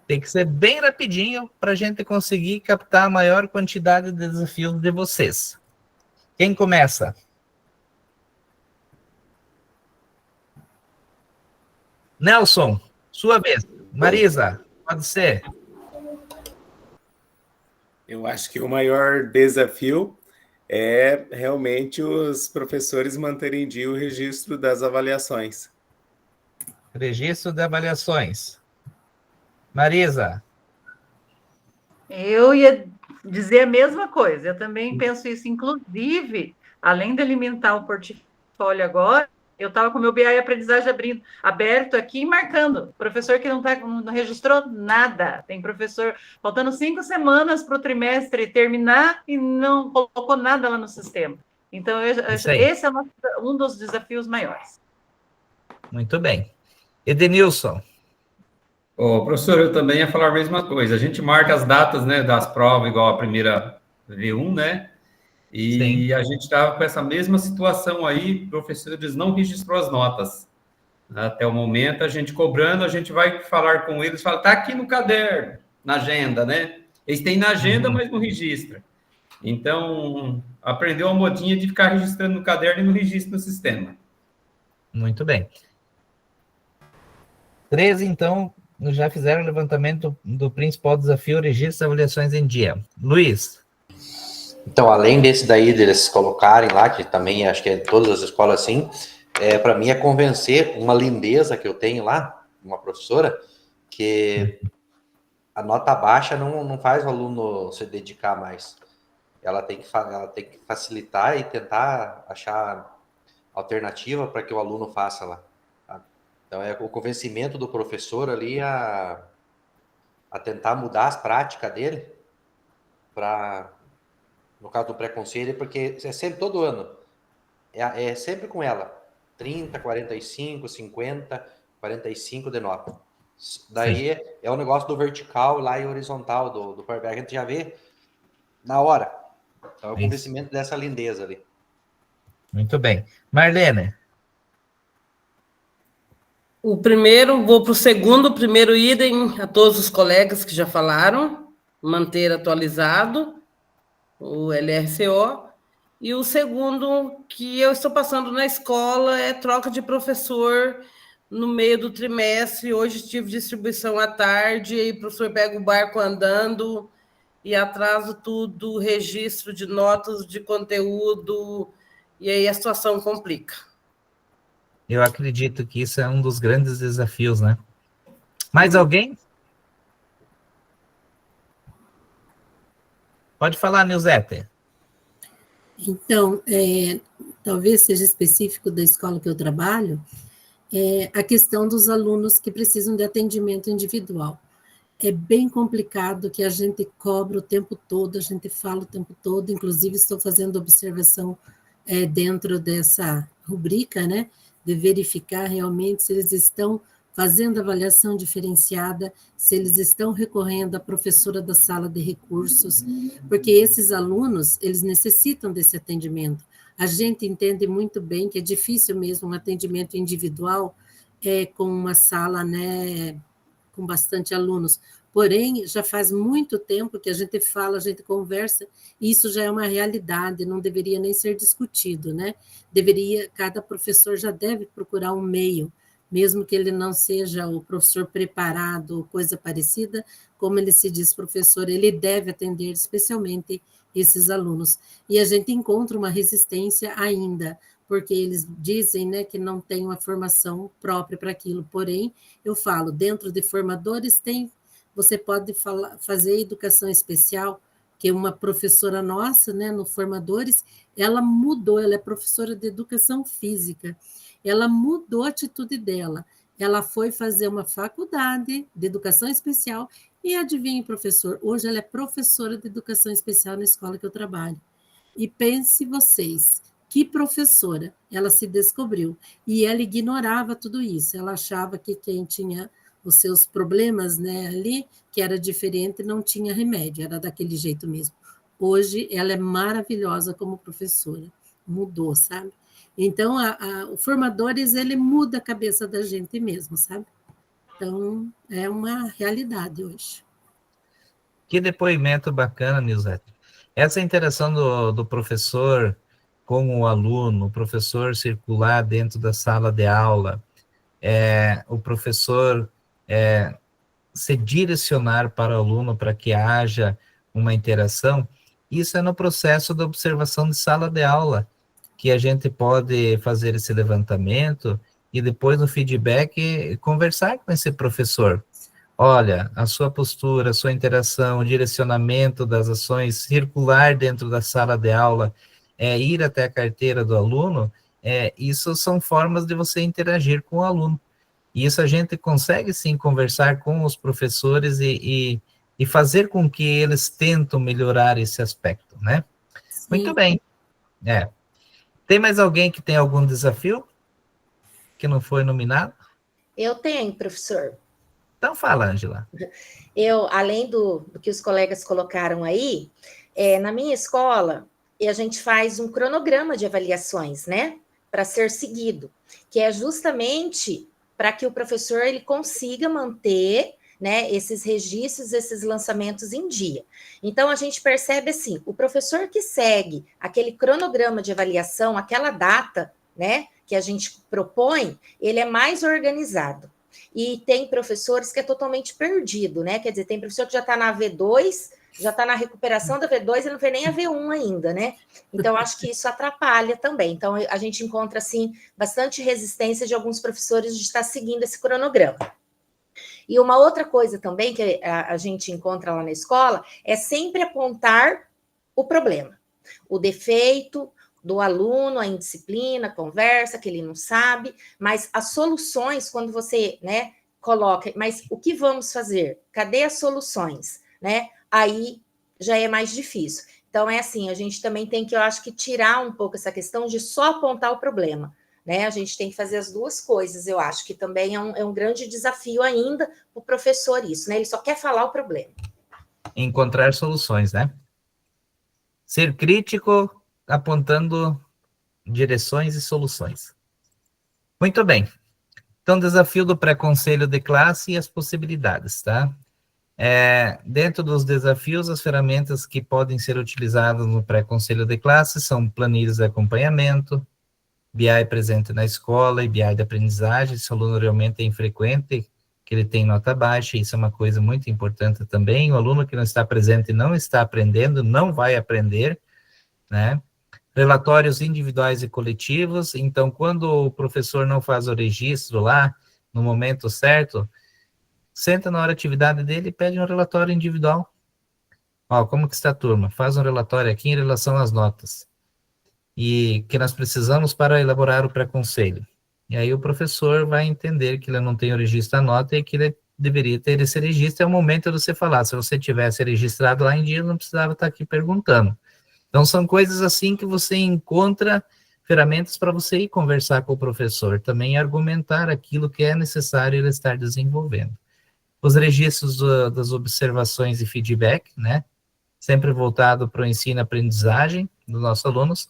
Tem que ser bem rapidinho para a gente conseguir captar a maior quantidade de desafios de vocês. Quem começa? Nelson, sua vez. Marisa, pode ser. Eu acho que o maior desafio é realmente os professores manterem em dia o registro das avaliações. Registro de avaliações. Marisa. Eu ia dizer a mesma coisa, eu também penso isso, inclusive, além de alimentar o portfólio agora, eu estava com o meu BI Aprendizagem aberto aqui, marcando. Professor que não registrou nada. Tem professor faltando 5 semanas para o trimestre terminar e não colocou nada lá no sistema. Então, esse é um dos desafios maiores. Muito bem. Edenilson. Professor, eu também ia falar a mesma coisa. A gente marca as datas, né, das provas, igual a primeira V1, né? E sim, a gente estava com essa mesma situação aí, professores não registrou as notas. Até o momento, a gente cobrando, a gente vai falar com eles, fala, tá aqui no caderno, na agenda, né? Eles têm na agenda, mas não registra. Então, aprendeu a modinha de ficar registrando no caderno e no registro no sistema. Muito bem. 13, então, já fizeram o levantamento do principal desafio, registro e avaliações em dia. Luiz. Então, além desse daí, deles colocarem lá, que também acho que é todas as escolas assim, para mim é convencer uma lindeza que eu tenho lá, uma professora, que a nota baixa não faz o aluno se dedicar mais. Ela tem que facilitar e tentar achar alternativa para que o aluno faça lá. Tá? Então, é o convencimento do professor ali a tentar mudar as práticas dele para... No caso do pré-conselho, porque é sempre todo ano. É sempre com ela. 30, 45, 50, 45 de nota. Daí é o negócio do vertical lá e horizontal do Power BI. A gente já vê na hora. Então é o convencimento dessa lindeza ali. Muito bem. Marlene. Vou para o segundo, primeiro idem a todos os colegas que já falaram, manter atualizado o LRCO, e o segundo que eu estou passando na escola é troca de professor no meio do trimestre. Hoje tive distribuição à tarde, e o professor pega o barco andando e atraso tudo, registro de notas, de conteúdo, e aí a situação complica. Eu acredito que isso é um dos grandes desafios, né? Mais alguém? Pode falar, Nilzete. Então, talvez seja específico da escola que eu trabalho, a questão dos alunos que precisam de atendimento individual. É bem complicado, que a gente cobra o tempo todo, a gente fala o tempo todo, inclusive estou fazendo observação dentro dessa rubrica, né, de verificar realmente se eles estão fazendo avaliação diferenciada, se eles estão recorrendo à professora da sala de recursos, porque esses alunos, eles necessitam desse atendimento. A gente entende muito bem que é difícil mesmo um atendimento individual com uma sala, né, com bastante alunos. Porém, já faz muito tempo que a gente fala, a gente conversa, e isso já é uma realidade, não deveria nem ser discutido, né? Cada professor já deve procurar um meio, mesmo que ele não seja o professor preparado ou coisa parecida, como ele se diz professor, ele deve atender especialmente esses alunos. E a gente encontra uma resistência ainda, porque eles dizem, né, que não tem uma formação própria para aquilo. Porém, eu falo, dentro de formadores você pode fazer educação especial, que uma professora nossa, né, no Formadores, ela mudou, ela é professora de educação física, ela mudou a atitude dela, ela foi fazer uma faculdade de educação especial, e adivinhe, professor, hoje ela é professora de educação especial na escola que eu trabalho. E pense vocês, que professora, ela se descobriu, e ela ignorava tudo isso, ela achava que quem tinha os seus problemas, né, ali, que era diferente, não tinha remédio, era daquele jeito mesmo. Hoje, ela é maravilhosa como professora, mudou, sabe? Então, o Formadores, ele muda a cabeça da gente mesmo, sabe? Então, é uma realidade hoje. Que depoimento bacana, Nilzete. Essa interação do professor com o aluno, o professor circular dentro da sala de aula, o professor se direcionar para o aluno para que haja uma interação, isso é no processo da observação de sala de aula, que a gente pode fazer esse levantamento e depois no feedback conversar com esse professor. Olha, a sua postura, a sua interação, o direcionamento das ações, circular dentro da sala de aula, ir até a carteira do aluno, isso são formas de você interagir com o aluno. E isso a gente consegue, sim, conversar com os professores e fazer com que eles tentem melhorar esse aspecto, né? Sim. Muito bem. Tem mais alguém que tem algum desafio que não foi nominado? Eu tenho, professor. Então fala, Ângela. Eu, além do que os colegas colocaram aí, na minha escola, a gente faz um cronograma de avaliações, né? Para ser seguido, que é justamente para que o professor ele consiga manter né, esses registros, esses lançamentos em dia. Então, a gente percebe assim, o professor que segue aquele cronograma de avaliação, aquela data, né, que a gente propõe, ele é mais organizado. E tem professores que é totalmente perdido, né? Quer dizer, tem professor que já está na V2, já está na recuperação da V2 e não vê nem a V1 ainda, né? Então, acho que isso atrapalha também. Então, a gente encontra, assim, bastante resistência de alguns professores de estar seguindo esse cronograma. E uma outra coisa também que a gente encontra lá na escola é sempre apontar o problema, o defeito do aluno, a indisciplina, a conversa, que ele não sabe, mas as soluções, quando você, né, coloca, mas o que vamos fazer? Cadê as soluções? Né? Aí já é mais difícil. Então, é assim, a gente também tem que, eu acho que, tirar um pouco essa questão de só apontar o problema. Né? A gente tem que fazer as duas coisas, eu acho que também é um grande desafio ainda para o professor isso, né? Ele só quer falar o problema. Encontrar soluções, né? Ser crítico, apontando direções e soluções. Muito bem. Então, desafio do pré-conselho de classe e as possibilidades, tá? Dentro dos desafios, as ferramentas que podem ser utilizadas no pré-conselho de classe são planilhas de acompanhamento, BI presente na escola e BI de aprendizagem. Se o aluno realmente é infrequente, que ele tem nota baixa, isso é uma coisa muito importante também. O aluno que não está presente não está aprendendo, não vai aprender, né? Relatórios individuais e coletivos. Então, quando o professor não faz o registro lá, no momento certo, senta na hora da atividade dele e pede um relatório individual. Ó, como que está a turma? Faz um relatório aqui em relação às notas. E que nós precisamos para elaborar o pré-conselho. E aí o professor vai entender que ele não tem o registro da nota e que ele deveria ter esse registro. É o momento de você falar. Se você tivesse registrado lá em dia, não precisava estar aqui perguntando. Então, são coisas assim que você encontra ferramentas para você ir conversar com o professor, também argumentar aquilo que é necessário ele estar desenvolvendo. Os registros das observações e feedback, né? Sempre voltado para o ensino e aprendizagem dos nossos alunos.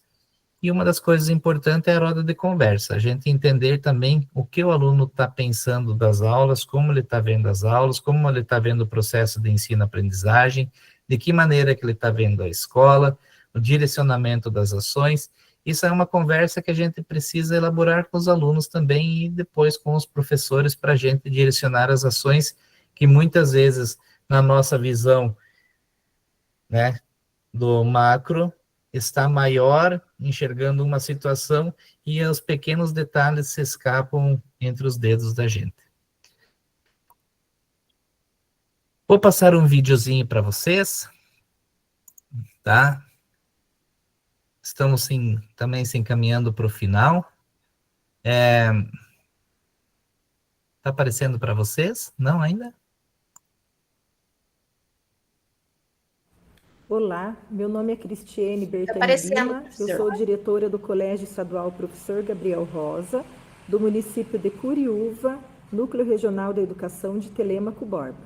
E uma das coisas importantes é a roda de conversa, a gente entender também o que o aluno está pensando das aulas, como ele está vendo as aulas, como ele está vendo o processo de ensino e aprendizagem, de que maneira que ele está vendo a escola, o direcionamento das ações. Isso é uma conversa que a gente precisa elaborar com os alunos também e depois com os professores para a gente direcionar as ações que muitas vezes, na nossa visão, né, do macro, está maior, enxergando uma situação e os pequenos detalhes se escapam entre os dedos da gente. Vou passar um videozinho para vocês, tá? Estamos também se encaminhando para o final. Está aparecendo para vocês? Não ainda? Olá, meu nome é Cristiane Bertani Lima, eu sou diretora do Colégio Estadual Professor Gabriel Rosa, do município de Curiúva, Núcleo Regional da Educação de Telêmaco Borba.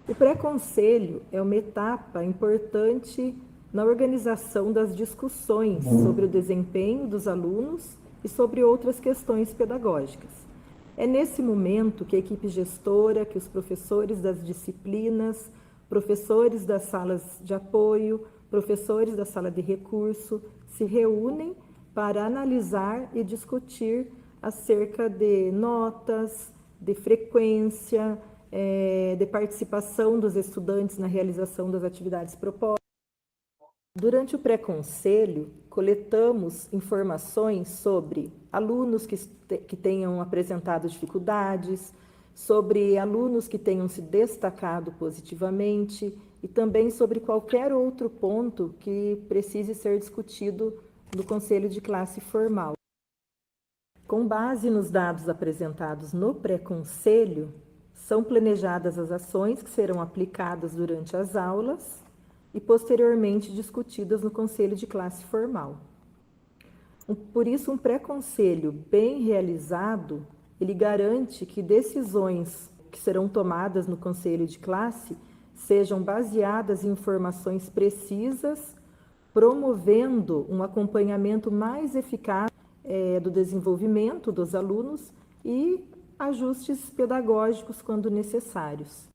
O pré-conselho é uma etapa importante na organização das discussões sobre o desempenho dos alunos e sobre outras questões pedagógicas. É nesse momento que a equipe gestora, que os professores das disciplinas, professores das salas de apoio, professores da sala de recurso, se reúnem para analisar e discutir acerca de notas, de frequência, de participação dos estudantes na realização das atividades propostas. Durante o pré-conselho, coletamos informações sobre alunos que tenham apresentado dificuldades, sobre alunos que tenham se destacado positivamente e também sobre qualquer outro ponto que precise ser discutido no conselho de classe formal. Com base nos dados apresentados no pré-conselho, são planejadas as ações que serão aplicadas durante as aulas e posteriormente discutidas no conselho de classe formal. Por isso, um pré-conselho bem realizado, ele garante que decisões que serão tomadas no conselho de classe sejam baseadas em informações precisas, promovendo um acompanhamento mais eficaz do desenvolvimento dos alunos e ajustes pedagógicos quando necessários.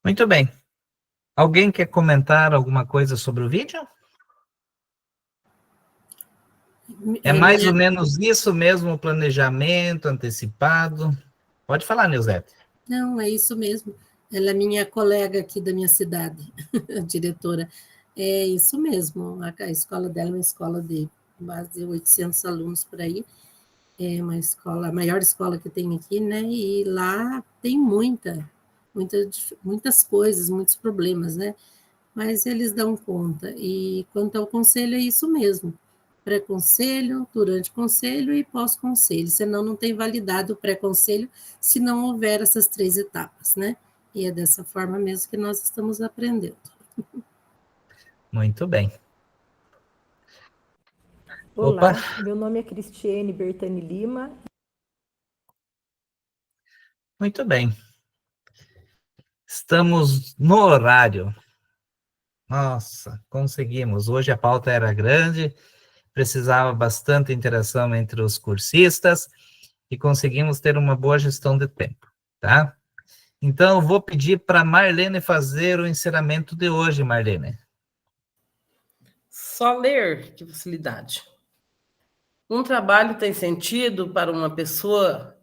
Muito bem. Alguém quer comentar alguma coisa sobre o vídeo? É mais ou menos isso mesmo, o planejamento antecipado. Pode falar, Nilzete. Não, é isso mesmo. Ela é minha colega aqui da minha cidade, a diretora. É isso mesmo. A escola dela é uma escola de mais de 800 alunos por aí. É uma escola, a maior escola que tem aqui, né? E lá tem muitas coisas, muitos problemas, né? Mas eles dão conta. E quanto ao conselho, é isso mesmo. Pré-conselho, durante conselho e pós-conselho. Senão não tem validade o pré-conselho se não houver essas 3 etapas, né? E é dessa forma mesmo que nós estamos aprendendo. Muito bem. Olá, Opa. Meu nome é Cristiane Bertani Lima. Muito bem. Estamos no horário. Nossa, conseguimos. Hoje a pauta era grande, precisava bastante interação entre os cursistas e conseguimos ter uma boa gestão de tempo, tá? Então, eu vou pedir para Marlene fazer o encerramento de hoje, Marlene. Só ler, que facilidade. Um trabalho tem sentido para uma pessoa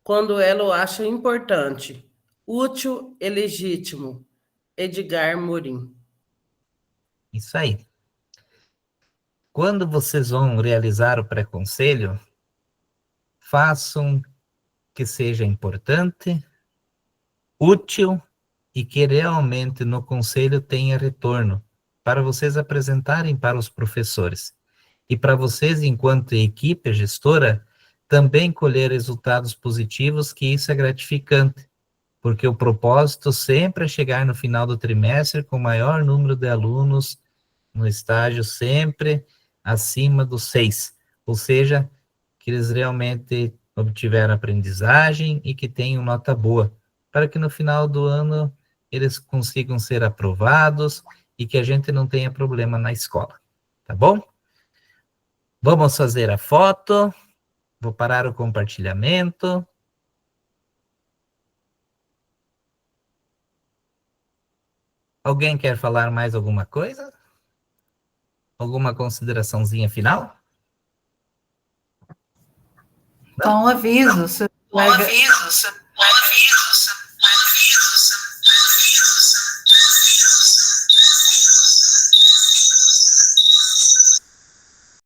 quando ela o acha importante, útil e legítimo. Edgar Morin. Isso aí. Quando vocês vão realizar o pré-conselho, façam que seja importante, útil e que realmente no conselho tenha retorno para vocês apresentarem para os professores. E para vocês, enquanto equipe gestora, também colher resultados positivos, que isso é gratificante, porque o propósito sempre é chegar no final do trimestre com o maior número de alunos no estágio, sempre acima dos 6, ou seja, que eles realmente obtiveram aprendizagem e que tenham nota boa, para que no final do ano eles consigam ser aprovados e que a gente não tenha problema na escola, tá bom? Vamos fazer a foto, vou parar o compartilhamento. Alguém quer falar mais alguma coisa? Alguma consideraçãozinha final? Só um aviso.